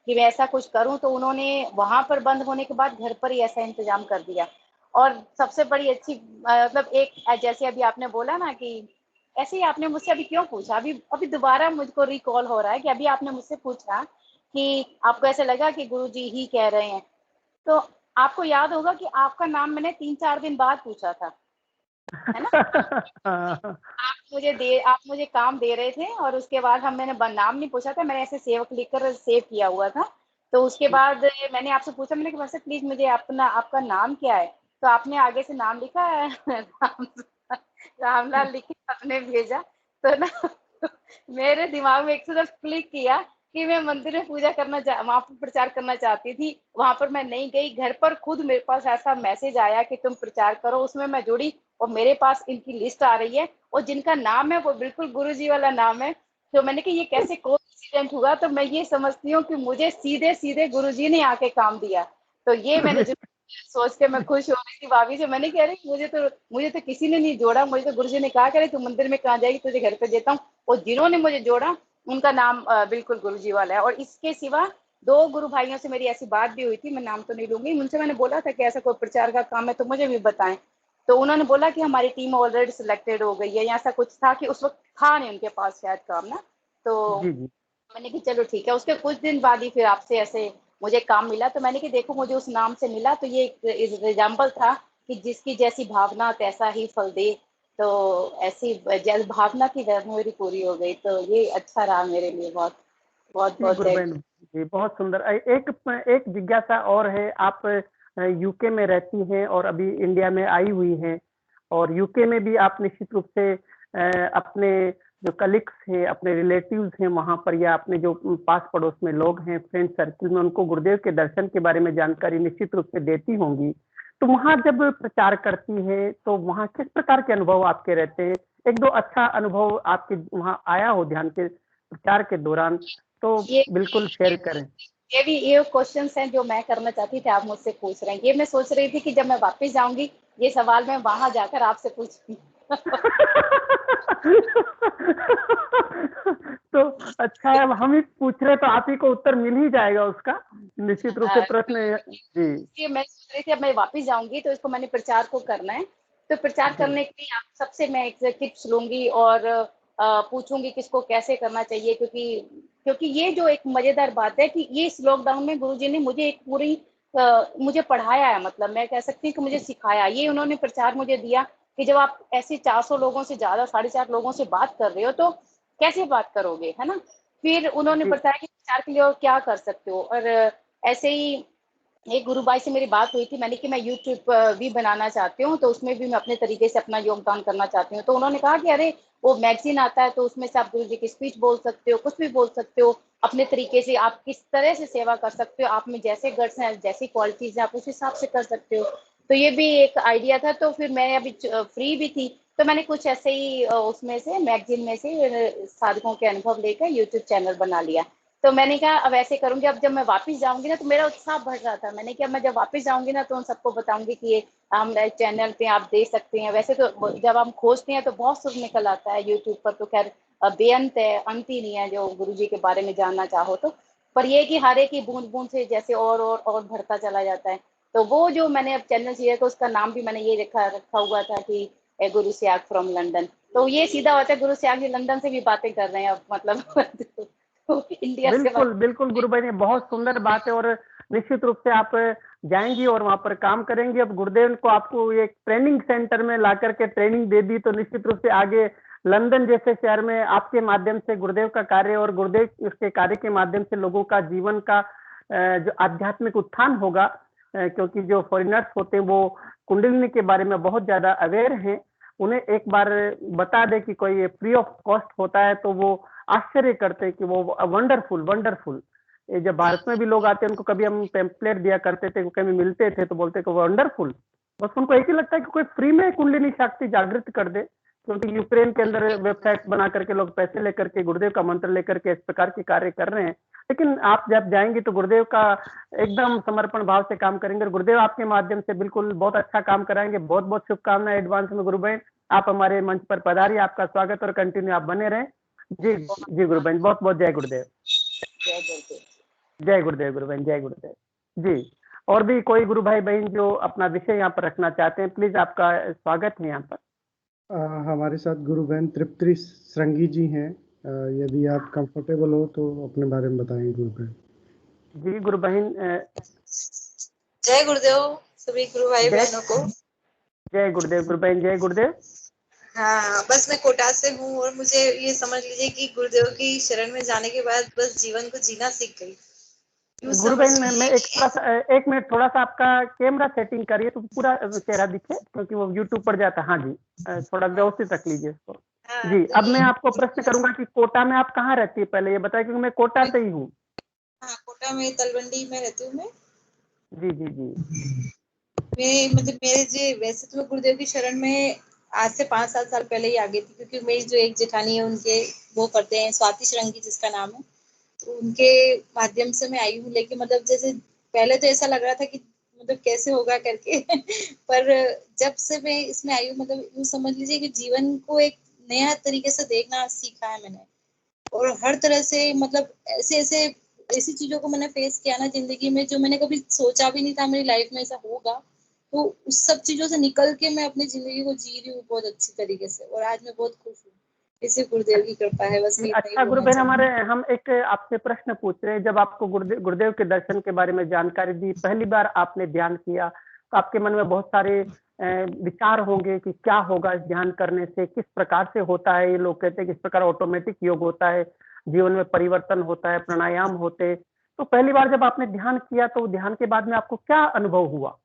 कि मैं ऐसा कुछ करूं, तो उन्होंने वहां पर बंद होने के बाद घर पर ही ऐसा इंतजाम कर दिया। और सबसे बड़ी अच्छी मतलब एक, जैसे अभी आपने बोला ना कि ऐसे ही आपने मुझसे अभी क्यों पूछा, अभी अभी दोबारा मुझको रिकॉल हो रहा है कि अभी आपने मुझसे पूछा कि आपको ऐसे लगा कि गुरुजी ही कह रहे हैं। तो आपको याद होगा कि आपका नाम मैंने 3-4 दिन बाद पूछा था, है ना? आप मुझे काम दे रहे थे और उसके बाद मैंने नाम नहीं पूछा था, मैंने ऐसे सेव क्लिक कर सेव किया हुआ था। तो उसके बाद मैंने आपसे पूछा, मैंने कहा सर प्लीज मुझे आपका नाम क्या है? तो आपने आगे से नाम लिखा है रामलाल लिखी, आपने भेजा। तो ना मेरे दिमाग में 110 क्लिक किया कि मैं मंदिर में पूजा करना वहां पर प्रचार करना चाहती थी, वहां पर मैं नहीं गई। घर पर खुद मेरे पास ऐसा मैसेज आया कि तुम प्रचार करो, उसमें मैं जुड़ी और मेरे पास इनकी लिस्ट आ रही है और जिनका नाम है वो बिल्कुल गुरु जी वाला नाम है। तो मैंने कहा ये कैसे कोई इंसिडेंट हुआ तो मैं ये समझती हूँ कि मुझे सीधे सीधे गुरुजी ने आके काम दिया। तो ये मैंने जो सोच के मैं खुश हो रही थी भाभी से, मैंने कह रही मुझे तो किसी ने नहीं जोड़ा, मुझे तो गुरुजी ने कहा करे तू मंदिर में कहाँ जाएगी, तुझे घर पे देता हूँ। और जिन्होंने मुझे जोड़ा उनका नाम बिल्कुल गुरुजी वाला है। और इसके सिवा 2 गुरु भाइयों से मेरी ऐसी बात भी हुई थी, मैं नाम तो नहीं लूंगी, उनसे मैंने बोला था कि ऐसा कोई प्रचार का काम है तो मुझे भी बताएं। तो उन्होंने बोला कि हमारी टीम ऑलरेडी सिलेक्टेड हो गई है, या ऐसा कुछ था कि उस वक्त था नहीं उनके पास शायद काम ना। तो जी जी मैंने कि चलो ठीक है। उसके कुछ दिन बाद ही फिर आपसे ऐसे मुझे काम मिला, तो मैंने कि देखो मुझे उस नाम से मिला तो ये एक एग्जाम्पल था कि जिसकी जैसी भावना तैसा ही फल दे। तो ऐसी जल भावना की वह मेरी पूरी हो गई, तो ये अच्छा रहा मेरे लिए। बहुत बहुत जी बहुत जय गुरुबहन जी, बहुत सुंदर। एक एक जिज्ञासा और है, आप यूके में रहती हैं और अभी इंडिया में आई हुई हैं, और यूके में भी आप निश्चित रूप से अपने जो कलीग्स हैं, अपने रिलेटिव्स हैं वहां पर, या अपने जो पास पड़ोस में लोग हैं, फ्रेंड सर्किल में, उनको गुरुदेव के दर्शन के बारे में जानकारी निश्चित रूप से देती होंगी। तो वहां जब प्रचार करती है तो वहां किस प्रकार के अनुभव आपके रहते हैं? एक दो अच्छा अनुभव आपके वहां आया हो ध्यान के प्रचार के दौरान, तो ये बिल्कुल शेयर करें। ये भी ये क्वेश्चंस हैं जो मैं करना चाहती थी, आप मुझसे पूछ रहे हैं। ये मैं सोच रही थी कि जब मैं वापस जाऊंगी ये सवाल मैं वहां जाकर आपसे पूछूंगी। तो अच्छा है, अब हम ही पूछ रहे तो आप ही को उत्तर मिल ही जाएगा उसका, निश्चित रूप से प्रश्न। जी ये मैं सोच रही थी अब मैं वापस जाऊंगी तो इसको मैंने प्रचार को करना है। तो प्रचार जी करने के लिए आप सबसे मैं एक टिप्स लूंगी और पूछूंगी किसको कैसे करना चाहिए, क्योंकि ये जो एक मजेदार बात है कि ये इस लॉकडाउन में गुरुजी ने मुझे एक पूरी मुझे पढ़ाया है, मतलब मैं कह सकती हूँ कि मुझे सिखाया। ये उन्होंने प्रचार मुझे दिया कि जब आप ऐसे 400 लोगों से ज्यादा 4.5 लोगों से बात कर रहे हो तो कैसे बात करोगे, है ना। फिर उन्होंने जी बताया कि प्रचार के लिए और क्या कर सकते हो। और ऐसे ही एक गुरु भाई से मेरी बात हुई थी, मैंने कि मैं यूट्यूब भी बनाना चाहती हूँ, तो उसमें भी मैं अपने तरीके से अपना योगदान करना चाहती हूँ। तो उन्होंने कहा कि अरे वो मैगजीन आता है तो उसमें से आप गुरु जी की स्पीच बोल सकते हो, कुछ भी बोल सकते हो अपने तरीके से, आप किस तरह से सेवा कर सकते हो, आप में जैसे गट्स हैं जैसी क्वालिटीज है आप उस हिसाब से कर सकते हो। तो ये भी एक आइडिया था। तो फिर मैं अभी फ्री भी थी तो मैंने कुछ ऐसे ही उसमें से मैगजीन में से साधकों के अनुभव लेकर यूट्यूब चैनल बना लिया। तो मैंने कहा अब ऐसे करूंगी, अब जब मैं वापस जाऊंगी ना तो मेरा उत्साह बढ़ रहा था। मैंने कहा मैं जब वापस जाऊंगी ना तो उन सबको बताऊंगी कि ये हम चैनल पे आप देख सकते हैं। वैसे तो जब हम खोजते हैं तो बहुत कुछ निकल आता है यूट्यूब पर, तो खैर बेअंत है, अंत ही नहीं है जो गुरुजी के बारे में जानना चाहो तो। पर ये कि हर एक की बूंद बूंद से जैसे और बढ़ता चला जाता है। तो वो जो मैंने अब चैनल किया तो उसका नाम भी मैंने ये रखा हुआ था कि गुरु सियाग फ्रॉम लंदन। तो ये सीधा होता है गुरु सियाग जी लंदन से भी बातें कर रहे हैं अब, मतलब इंडिया से बिल्कुल बिल्कुल गुरु भाई ने, बहुत सुंदर बात है। और निश्चित रूप से आप जाएंगी और वहां पर काम करेंगी। अब गुरुदेव को आपको एक ट्रेनिंग सेंटर में ला करके ट्रेनिंग दे दी तो निश्चित रूप से आगे लंदन जैसे शहर में आपके माध्यम से गुरुदेव का कार्य और गुरुदेव उसके कार्य के माध्यम से लोगों का जीवन का जो आध्यात्मिक उत्थान होगा। क्योंकि जो फॉरिनर्स होते हैं वो कुंडलिनी के बारे में बहुत ज्यादा अवेयर हैं, उन्हें एक बार बता दे कि कोई फ्री ऑफ कॉस्ट होता है तो वो आश्चर्य करते हैं कि वो वंडरफुल वंडरफुल। ये जब भारत में भी लोग आते हैं उनको कभी हम पेम्पलेट दिया करते थे, कभी मिलते थे तो बोलते कि वंडरफुल। बस उनको एक ही लगता है कि कोई फ्री में कुंडलिनी शक्ति जागृत कर दे। क्योंकि यूक्रेन के अंदर वेबसाइट बना करके लोग पैसे लेकर के गुरुदेव का मंत्र लेकर के इस प्रकार के कार्य कर रहे हैं। लेकिन आप जब जाएंगे तो गुरुदेव का एकदम समर्पण भाव से काम करेंगे और गुरुदेव आपके माध्यम से बिल्कुल बहुत अच्छा काम कराएंगे। बहुत बहुत शुभकामनाएं एडवांस में गुरु बहन, आप हमारे मंच पर पधारिए, आपका स्वागत और कंटिन्यू आप बने रहें। जी जी गुरु बहन, बहुत बहुत जय गुरुदेव। जय गुरुदेव। जय गुरुदेव गुरु बहन, जय गुरुदेव जी। और भी कोई गुरु भाई बहन जो अपना विषय यहाँ पर रखना चाहते हैं, प्लीज आपका स्वागत है यहाँ पर। हमारे साथ गुरु बहन तृप्ति श्रृंगी जी हैं। यदि आप कंफर्टेबल हो तो अपने बारे में बताएं गुरु बहन। जी गुरु बहन। जय गुरुदेव सभी गुरु भाई बहनों को। जय गुरुदेव गुरु बहन, जय गुरुदेव। हाँ, बस मैं कोटा से हूँ और मुझे ये समझ लीजिए कि गुरुदेव की शरण में जाने के बाद बस जीवन को जीना सीख गई। गुरु बहन मैं एक मिनट थोड़ा सा आपका कैमरा सेटिंग करिए तो पूरा चेहरा दिखे, क्योंकि वो यूट्यूब पर जाता है। हाँ जी, थोड़ा व्यवस्थित रख लीजिए इसको। जी, अब मैं आपको प्रश्न करूंगा कि कोटा में आप कहाँ रहती है, पहले ये बताएं, क्योंकि मैं कोटा से ही हूँ। हाँ, कोटा में तलवंडी में रहती हूँ मैं। जी जी जी। मेरे जी वैसे तो मैं गुरुदेव की शरण में आज से 5-7 साल पहले ही आ गई थी, क्योंकि मेरी जो एक जेठानी है उनके वो करते हैं स्वाति श्रृंगी जिसका नाम है, तो उनके माध्यम से मैं आई हूँ। लेकिन मतलब जैसे पहले तो ऐसा लग रहा था कि मतलब कैसे होगा करके पर जब से मैं इसमें आई हूँ, मतलब यूँ समझ लीजिए कि जीवन को एक नया तरीके से देखना सीखा है मैंने। और हर तरह से मतलब ऐसी चीजों को मैंने फेस किया ना जिंदगी में, जो मैंने कभी सोचा भी नहीं था मेरी लाइफ में ऐसा होगा। तो उस सब चीजों से निकल के मैं अपनी जिंदगी को जी रही हूँ बहुत अच्छी तरीके से, और आज मैं बहुत खुश हूँ। इसी गुरुदेव की कृपा है, बस मैं इतना ही अच्छा बोलना गुरुबेन, चाहूंगी। हम एक आपसे प्रश्न पूछ रहे हैं। जब आपको गुरुदेव के दर्शन के बारे में जानकारी दी, पहली बार आपने ध्यान किया, तो आपके मन में बहुत सारे विचार होंगे कि क्या होगा इस ध्यान करने से, किस प्रकार से होता है। ये लोग कहते हैं किस प्रकार ऑटोमेटिक योग होता है, जीवन में परिवर्तन होता है, प्राणायाम होते। तो पहली बार जब आपने ध्यान किया, तो ध्यान के बाद में आपको क्या अनुभव हुआ?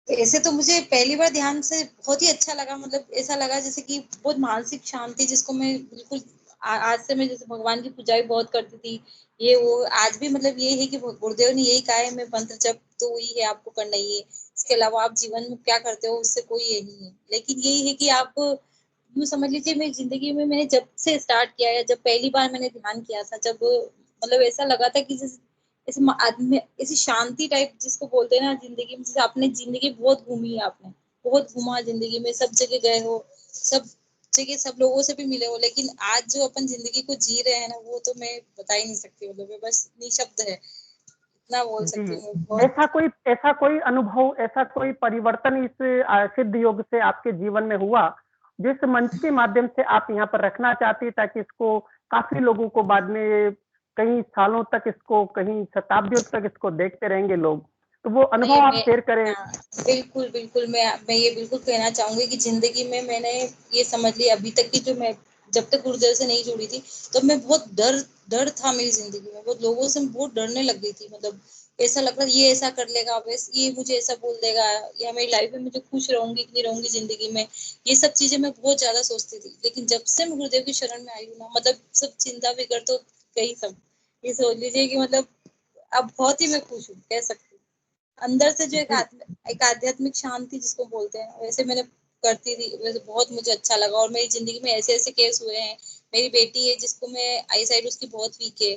ऐसे तो मुझे पहली बार ध्यान से बहुत ही अच्छा लगा। मतलब ऐसा लगा जैसे कि बहुत मानसिक शांति, जिसको मैं बिल्कुल आज से मैं जैसे भगवान की पूजा भी बहुत करती थी, ये वो आज भी मतलब ये है कि गुरुदेव ने यही कहा है, मैं मंत्र जप तो वही है, आपको करना ही है। इसके अलावा आप जीवन में क्या करते हो उससे कोई ये नहीं है। लेकिन यही है कि आप यूँ समझ लीजिए, मेरी जिंदगी में मैंने जब से स्टार्ट किया है, जब पहली बार मैंने ध्यान किया था, जब मतलब ऐसा लगा था कि जैसे आदमी ऐसी शांति टाइप जिसको बोलते हैं ना जिंदगी में, जैसे आपने जिंदगी बहुत घूमी है, आपने बहुत घूमा जिंदगी में, सब जगह गए हो, सब जगह सब लोगों से भी मिले हो। लेकिन आज जो अपन जिंदगी को जी रहे हैं ना, वो तो मैं बता ही नहीं सकती। मतलब मैं बस निशब्द है, इतना बोल सकती जी, हूँ मैं बहुत। ऐसा कोई अनुभव, ऐसा कोई परिवर्तन इस सिद्ध योग से आपके जीवन में हुआ, जिस मंच के माध्यम से आप यहाँ पर रखना चाहती है, ताकि इसको काफ़ी लोगों को बाद में कई सालों तक, इसको कहीं शताब्दियों तक इसको देखते रहेंगे लोग। तो वो अनुभव नहीं आप मैं शेयर करें। हाँ, बिल्कुल बिल्कुल मैं ये बिल्कुल कहना चाहूंगी कि जिंदगी में मैंने ये समझ लिया अभी तक की, जो मैं जब तक गुरुदेव से नहीं जुड़ी थी, तो मैं बहुत डर था मेरी जिंदगी में। बहुत लोगों से बहुत डरने लग गई थी। मतलब ऐसा लग रहा ये ऐसा कर लेगा, बस ये मुझे ऐसा बोल देगा, या मेरी लाइफ में मुझे खुश रहूंगी कि नहीं रहूंगी जिंदगी में, ये सब चीजें मैं बहुत ज्यादा सोचती थी। लेकिन जब से मैं गुरुदेव की शरण में आई हूँ ना, मतलब सब चिंता फिकर तो गई सब। ये सोच लीजिए कि मतलब अब बहुत ही मैं खुश हूँ, कह सकती हूँ। अंदर से जो जी, एक आध्यात्मिक शांति जिसको बोलते हैं, वैसे मैंने करती थी। वैसे बहुत मुझे अच्छा लगा। और मेरी जिंदगी में ऐसे ऐसे केस हुए हैं। मेरी बेटी है जिसको मैं आई साइड उसकी बहुत वीक है।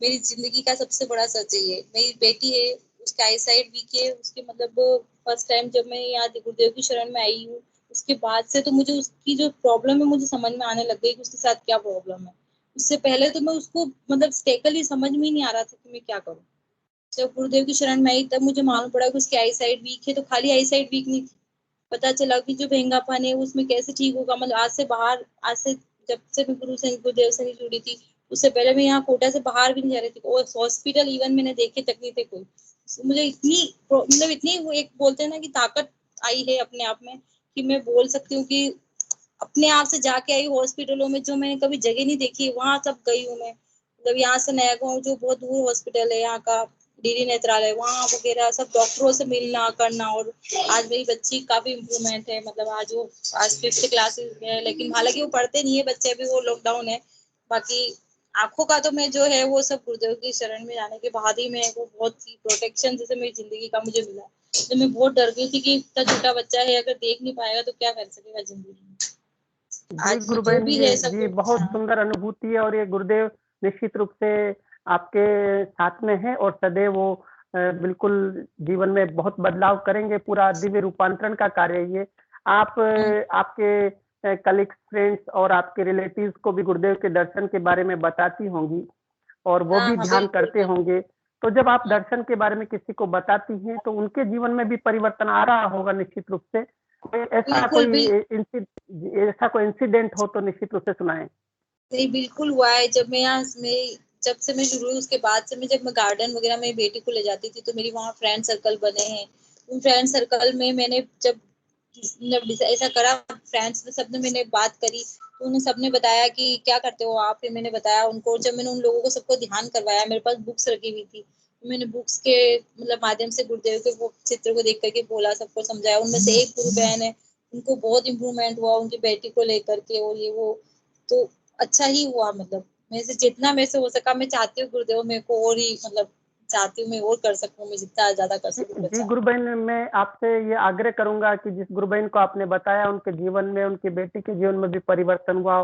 मेरी जिंदगी का सबसे बड़ा सच है ये। मेरी बेटी है, उसकी आई साइड वीक है। उसके मतलब फर्स्ट टाइम जब मैं यहाँ गुरुदेव की शरण में आई हूँ, उसके बाद से तो मुझे उसकी जो प्रॉब्लम है मुझे समझ में आने लग गई कि उसके साथ क्या प्रॉब्लम है। उससे पहले तो मैं उसको मतलब स्टेकली समझ में ही नहीं आ रहा था कि मैं क्या करूँ। जब गुरुदेव की शरण में आई तब मुझे मालूम पड़ा कि उसकी आई साइड वीक है। तो खाली आई साइड वीक नहीं थी, पता चला कि जो भेंगापन है उसमें कैसे ठीक होगा। मतलब आज से जब से मैं गुरुदेव से नहीं जुड़ी थी, उससे पहले मैं यहाँ कोटा से बाहर भी नहीं जा रही थी, और हॉस्पिटल इवन मैंने देखे तक नहीं थे कोई। मुझे इतनी मतलब इतनी वो एक बोलते हैं ना कि ताकत आई है अपने आप में, कि मैं बोल सकती हूँ कि अपने आप से जाके आई हॉस्पिटलों में, जो मैंने कभी जगह नहीं देखी वहां सब गई हूँ मैं। मतलब यहाँ से नया गाँव जो बहुत दूर हॉस्पिटल है यहाँ का, डीडी नेत्रालय, वहाँ वगैरह सब डॉक्टरों से मिलना करना। और आज मेरी बच्ची काफी इम्प्रूवमेंट है। मतलब आज 5th क्लासेस में है, लेकिन हालांकि वो पढ़ते नहीं है बच्चे, अभी वो लॉकडाउन है। बाकी आंखों का तो मैं जो है वो सब गुरुदेव की शरण में जाने के बाद ही मैं वो बहुत ही प्रोटेक्शन जैसे मेरी जिंदगी का मुझे मिला। तो मैं बहुत डर गई थी कि इतना छोटा बच्चा है, अगर देख नहीं पाएगा तो क्या कर सकेगा जिंदगी में। जी आज जो गुरुबेन, भी ये है सब जी बहुत हाँ। सुंदर अनुभूति है। और ये गुरुदेव निश्चित रूप से आपके साथ में है, और सदैव वो बिल्कुल जीवन में बहुत बदलाव करेंगे। पूरा दिव्य रूपांतरण का कार्य है ये। आप आपके कलीग्स, फ्रेंड्स और आपके रिलेटिव्स को भी गुरुदेव के दर्शन के बारे में बताती होंगी, और वो हाँ भी हाँ ध्यान बिल्कुल करते बिल्कुल। होंगे। तो जब आप हाँ, दर्शन के बारे में किसी को बताती हैं, तो उनके जीवन में भी परिवर्तन आ रहा होगा निश्चित रूप से। कोई बिल्कुल ऐसा कोई इंसिडेंट हो तो निश्चित रूप से सुनाएं। नहीं बिल्कुल हुआ है। जब से मैं शुरू हुई उसके बाद से जब मैं गार्डन वगैरह में बेटी को ले जाती थी, तो मेरी वहाँ फ्रेंड सर्कल बने हैं। उन फ्रेंड सर्कल में मैंने जब ऐसा करा, फ्रेंड्स में सबने मैंने बात करी, तो उन्हें सबने बताया कि क्या करते हो आप। फिर मैंने बताया उनको। जब मैंने उन लोगों को सबको ध्यान करवाया, मेरे पास बुक्स रखी हुई थी, तो मैंने बुक्स के मतलब माध्यम से गुरुदेव के वो चित्र को देख करके बोला, सबको समझाया। उनमें से एक गुरु बहन है, उनको बहुत इम्प्रूवमेंट हुआ उनकी बेटी को लेकर के, और ये वो तो अच्छा ही हुआ। मतलब मेरे से जितना मेरे से हो सका, मैं चाहती हूँ गुरुदेव मेरे को और ही मतलब चाहती हूँ मैं और कर सकूँ, मैं जितना ज्यादा कर सकूँ जी बच्चा। गुरु बहन, मैं आपसे ये आग्रह करूंगा कि जिस गुरु बहन को आपने बताया उनके जीवन में, उनकी बेटी के जीवन में भी परिवर्तन हुआ,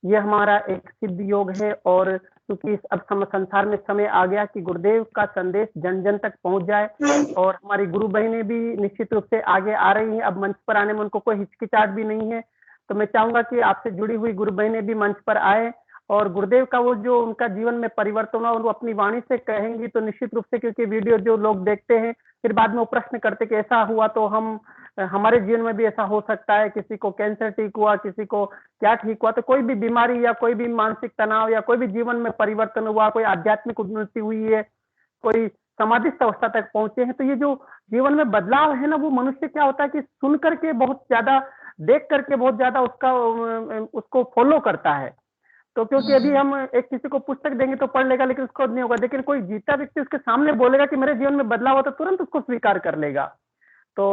ये हमारा एक सिद्ध योग है। और क्योंकि अब संसार में समय आ गया कि गुरुदेव का संदेश जन जन तक पहुंच जाए, और हमारी गुरु बहनें भी निश्चित रूप से आगे आ रही हैं। अब मंच पर आने में उनको कोई हिचकिचाहट भी नहीं है। तो मैं चाहूंगा कि आपसे जुड़ी हुई गुरु बहनें भी मंच पर आए और गुरुदेव का वो जो उनका जीवन में परिवर्तन हुआ वो अपनी वाणी से कहेंगी। तो निश्चित रूप से, क्योंकि वीडियो जो लोग देखते हैं फिर बाद में वो प्रश्न करते कि ऐसा हुआ तो हमारे जीवन में भी ऐसा हो सकता है, किसी को कैंसर ठीक हुआ, किसी को क्या ठीक हुआ। तो कोई भी बीमारी या कोई भी मानसिक तनाव या कोई भी जीवन में परिवर्तन हुआ, कोई आध्यात्मिक उन्नति हुई है, कोई समाधिस्थ अवस्था तक पहुंचे हैं, तो ये जो जीवन में बदलाव है ना, वो मनुष्य क्या होता है कि सुन करके बहुत ज्यादा, देख करके बहुत ज्यादा उसको फॉलो करता है। तो क्योंकि अभी हम एक किसी को पुस्तक देंगे तो पढ़ लेगा लेकिन उसको नहीं होगा, लेकिन कोई जीता व्यक्ति उसके सामने बोलेगा कि मेरे जीवन में बदलाव हो, तो तुरंत उसको स्वीकार कर लेगा। तो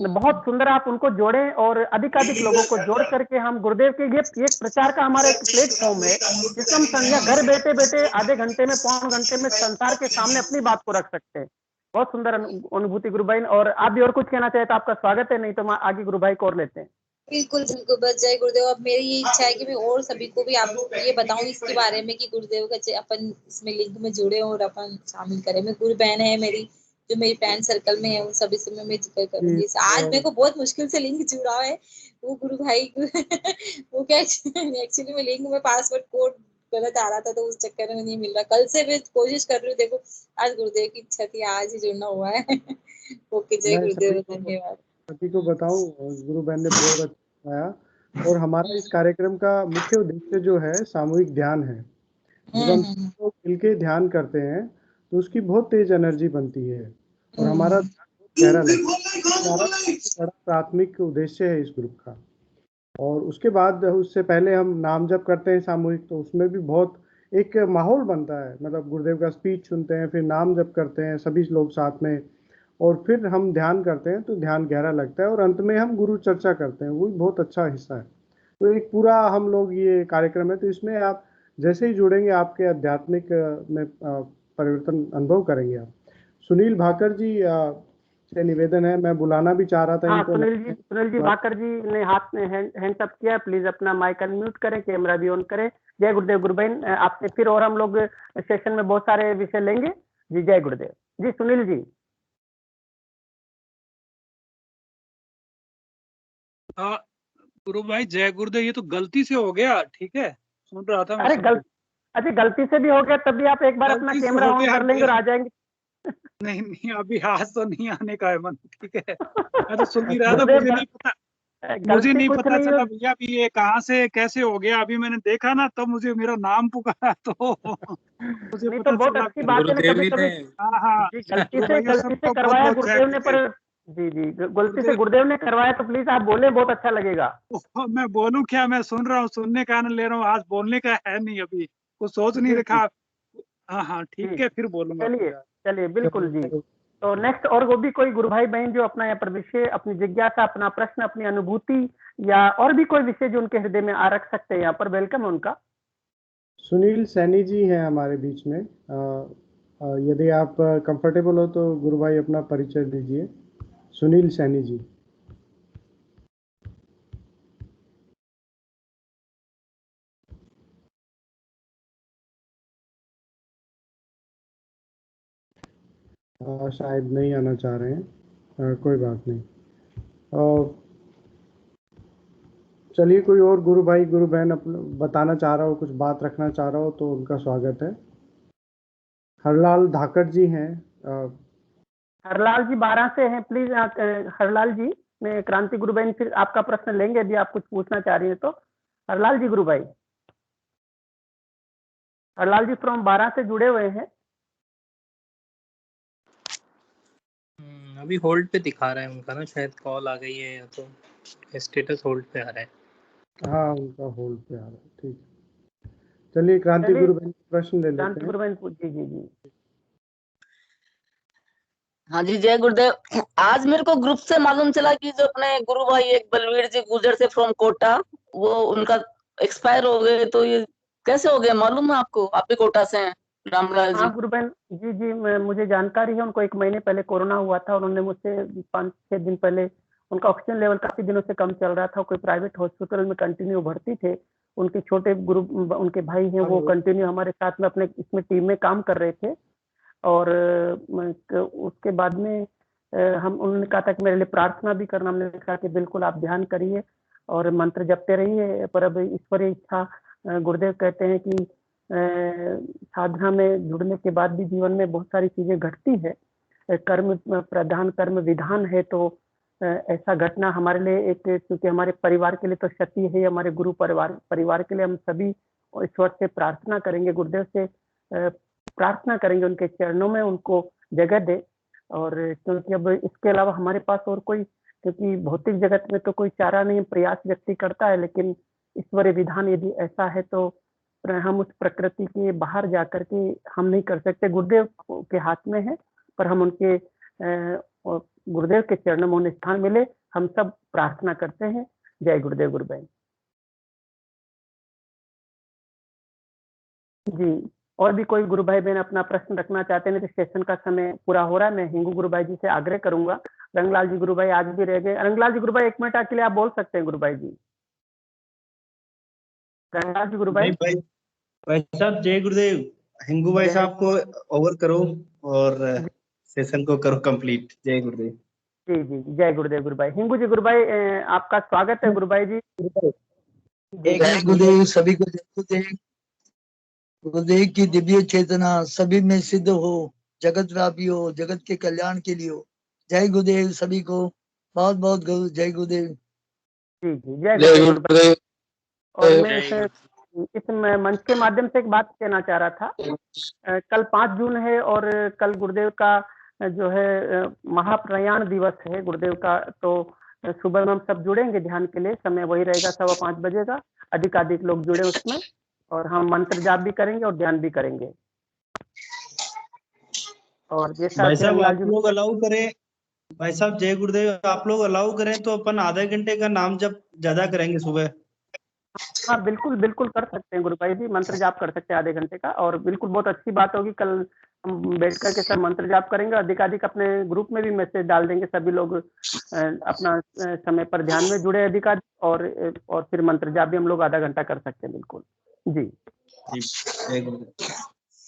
बहुत सुंदर आप उनको जोड़ें और अधिकाधिक लोगों को जोड़ करके हम गुरुदेव के ये एक प्रचार का हमारा एक प्लेटफॉर्म है जिसको हम संध्या घर बैठे बैठे आधे घंटे में, पौन घंटे में संसार के सामने अपनी बात को रख सकते हैं। बहुत सुंदर अनुभूति गुरु भाई। और आप भी और कुछ कहना चाहे तो आपका स्वागत है, नहीं तो हम आगे गुरु भाई को और लेते हैं। बिल्कुल बिल्कुल, बस जय गुरुदेव। अब मेरी ये इच्छा है कि मैं और सभी को भी आपको ये बताऊं इसके बारे में कि गुरुदेव का अपन इसमें लिंक में जुड़े और अपन शामिल करें। मैं गुरु बहन है मेरी जो मेरी फ्रेंड सर्कल में है, उन सभी से मैं जिक्र करूंगी। आज मेरे को बहुत मुश्किल से लिंक जुड़ा है वो गुरु भाई वो क्या एक्चुअली में लिंक में पासवर्ड कोड गलत आ रहा था तो उस चक्कर में नहीं मिल रहा। कल से मैं कोशिश कर रही हूँ, देखो आज गुरुदेव की इच्छा थी, आज ही जुड़ना हुआ है। ओके, जय गुरुदेव, धन्यवाद। सभी को बताऊं, गुरु बहन ने बहुत अच्छा बताया। और हमारा इस कार्यक्रम का मुख्य उद्देश्य जो है सामूहिक ध्यान है। जब हम लोग मिलके ध्यान करते हैं तो उसकी बहुत तेज एनर्जी बनती है और हमारा गहरा लगता है। बड़ा प्राथमिक उद्देश्य है इस ग्रुप का। और उसके बाद उससे पहले हम नाम जप करते हैं सामूहिक, तो उसमें भी बहुत एक माहौल बनता है। मतलब गुरुदेव का स्पीच सुनते हैं, फिर नाम जप करते हैं सभी लोग साथ में, और फिर हम ध्यान करते हैं तो ध्यान गहरा लगता है, और अंत में हम गुरु चर्चा करते हैं, वो भी बहुत अच्छा हिस्सा है। तो एक पूरा हम लोग ये कार्यक्रम है, तो इसमें आप जैसे ही जुड़ेंगे आपके आध्यात्मिक में परिवर्तन अनुभव करेंगे आप। सुनील भाकर जी से निवेदन है, मैं बुलाना भी चाह रहा था इनको। सुनील जी भाकर जी ने हाथ में हैंड अप किया, प्लीज अपना माइक अनम्यूट करें, कैमरा भी ऑन करें। जय गुरुदेव गुरु बहन, आपसे फिर और हम लोग सेशन में बहुत सारे विषय लेंगे जी। जय गुरुदेव जी। सुनील जी। गुरु भाई जय गुरुदेव। ये तो गलती से हो गया, ठीक है, सुन रहा था मैं। अरे गलती से भी हो गया तब भी आप एक बार अपना कैमरा ऑन कर लेंगे और आ जाएंगे। नहीं अभी आज तो नहीं आने का है मन, ठीक है। मैं तो सुन ही रहा था, मुझे नहीं पता चला भैया अभी ये कहाँ से कैसे हो गया। अभी मैंने देखा ना तब मुझे मेरा नाम पुकारा तो मुझे पता चला। बहुत अच्छी बात है, गलती से करवाया गुरुदेव ने, पर जी गलती से गुरुदेव ने करवाया, तो प्लीज आप बोले, बहुत अच्छा लगेगा। मैं बोलूं क्या, मैं सुन रहा हूँ, सुनने का आनंद ले रहा हूँ, आज बोलने का है नहीं, अभी कुछ सोच नहीं रखा। हाँ ठीक है, फिर बोलूंगा। चलिए बिल्कुल जी। तो नेक्स्ट और वो भी कोई गुरु भाई बहन जो अपना यहाँ पर विषय, अपनी जिज्ञासा, अपना प्रश्न, अपनी अनुभूति या और भी कोई विषय जो उनके हृदय में आ रख सकते हैं, यहाँ पर वेलकम है उनका। सुनील सैनी जी हैं हमारे बीच में। यदि आप कंफर्टेबल हो तो गुरु भाई अपना परिचय दीजिए। सुनील सैनी जी। शायद नहीं आना चाह रहे हैं, कोई बात नहीं। चलिए, कोई और गुरु भाई गुरु बहन बताना चाह रहा हो, कुछ बात रखना चाह रहा हो तो उनका स्वागत है। हरलाल धाकड़ जी हैं। हरलाल जी 12 से हैं, प्लीज हरलाल जी, मैं क्रांति गुरु बहन फिर आपका प्रश्न लेंगे यदि आप कुछ पूछना चाह रही हैं तो। हरलाल जी गुरु भाई, हरलाल जी फ्रॉम 12 से जुड़े हुए हैं। अभी होल्ड पे दिखा रहा है उनका ना, शायद कॉल आ गई है या तो स्टेटस होल्ड पे आ रहा है। हाँ, उनका होल्ड पे आ रहा है, ठीक है। चलिए क्रांति गुरु बहन प्रश्न ले लेते हैं। क्रांति गुरु बहन जी। हाँ जी, जय गुरुदेव। आज मेरे को ग्रुप से मालूम चला कि जो अपने गुरु भाई एक बलवीर जी गुजर से फ्रॉम कोटा, वो उनका एक्सपायर हो गए, तो ये कैसे हो गया मालूम है आपको? आप भी कोटा से हैं? रामलाल जी। हाँ गुरु बहन जी मुझे जानकारी है। उनको 1 महीने पहले कोरोना हुआ था, उन्होंने मुझसे 5-6 दिन पहले, उनका ऑक्सीजन लेवल काफी दिनों से कम चल रहा था, कोई प्राइवेट हॉस्पिटल में कंटिन्यू भर्ती थे, उनके छोटे ग्रुप उनके भाई हैं वो कंटिन्यू हमारे साथ में अपने इसमें टीम में काम कर रहे थे। और उसके बाद में हम उन्होंने कहा था कि मेरे लिए प्रार्थना भी करना। हमने कहा कि बिल्कुल आप ध्यान करिए और मंत्र जपते रहिए, पर अब ईश्वरीय इच्छा गुरुदेव कहते हैं कि साधना में जुड़ने के बाद भी जीवन में बहुत सारी चीजें घटती है। कर्म प्रधान कर्म विधान है, तो ऐसा घटना हमारे लिए एक, क्योंकि हमारे परिवार के लिए तो क्षति है, हमारे गुरु परिवार के लिए हम सभी ईश्वर से प्रार्थना करेंगे, गुरुदेव से प्रार्थना करेंगे, उनके चरणों में उनको जगह दे। और क्योंकि अब इसके अलावा हमारे पास और कोई, क्योंकि भौतिक जगत में तो कोई चारा नहीं, प्रयास व्यक्ति करता है, लेकिन ईश्वरीय विधान यदि ऐसा है तो हम उस प्रकृति के बाहर जाकर के हम नहीं कर सकते। गुरुदेव के हाथ में है, पर हम उनके गुरुदेव के चरणों में उन्हें स्थान मिले, हम सब प्रार्थना करते हैं। जय गुरुदेव गुरु बहन जी। और भी कोई गुरु भाई बहन अपना प्रश्न रखना चाहते हैं तो सेशन का समय पूरा हो रहा है। मैं हिंगू गुरु भाई जी से आग्रह करूंगा। रंगलाल जी गुरु भाई आज भी रह गए। रंगलाल जी गुरु भाई 1 मिनट के लिए आप बोल सकते हैं गुरु भाई जी। रंगलाल जी गुरु भाई। भाई साहब जय गुरुदेव। हिंगू भाई साहब को ओवर करो और सेशन को करो कंप्लीट। जय गुरुदेव। जी जी जय गुरुदेव गुरु भाई। हिंगू जी गुरु भाई आपका स्वागत है गुरु भाई जी। जय गुरुदेव सभी को। जय गुरुदेव। गुरुदेव की दिव्य चेतना सभी में सिद्ध हो, जगत व्यापी हो, जगत के कल्याण के लिए हो। जय गुरुदेव सभी को। बहुत बहुत जय गुरुदेव। जी जी जय गुरुदेव। और मैं इस मंच के माध्यम से एक बात कहना चाह रहा था। कल 5 जून है और कल गुरुदेव का जो है महाप्रयाण दिवस है गुरुदेव का। तो सुबह में हम सब जुड़ेंगे ध्यान के लिए। समय वही रहेगा 5:15 बजे का। अधिकाधिक लोग जुड़े उसमें और हम मंत्र जाप भी करेंगे और ध्यान भी करेंगे। और जैसा भाई साहब आप लोग अलाउ करें, भाई साहब जय गुरुदेव, आप लोग अलाउ करें तो अपन आधे घंटे का नाम जप ज्यादा करेंगे सुबह। हाँ बिल्कुल बिल्कुल कर सकते हैं गुरु भाई जी, मंत्र जाप कर सकते हैं आधे घंटे का। और बिल्कुल बहुत अच्छी बात होगी। कल हम बैठ कर के सब मंत्र जाप करेंगे। अधिकाधिक अपने ग्रुप में भी मैसेज डाल देंगे, सभी लोग अपना समय पर ध्यान में जुड़े अधिकाधिक। और फिर मंत्र जाप भी हम लोग आधा घंटा कर सकते हैं। बिल्कुल जी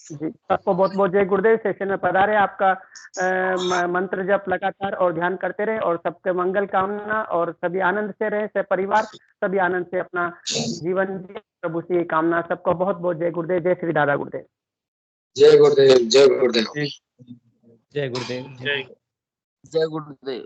जी। सबको बहुत बहुत जय गुरुदेव। सेशन में पधारे। आपका मंत्र जप लगातार और ध्यान करते रहे और सबके मंगल कामना। और सभी आनंद से रहे, सब परिवार सभी आनंद से अपना जीवन प्रभु से कामना। सबको बहुत बहुत जय गुरुदेव। जय श्री दादा गुरुदेव। जय गुरुदेव। जय गुरुदेव। जय गुरुदेव। जय गुरुदेव।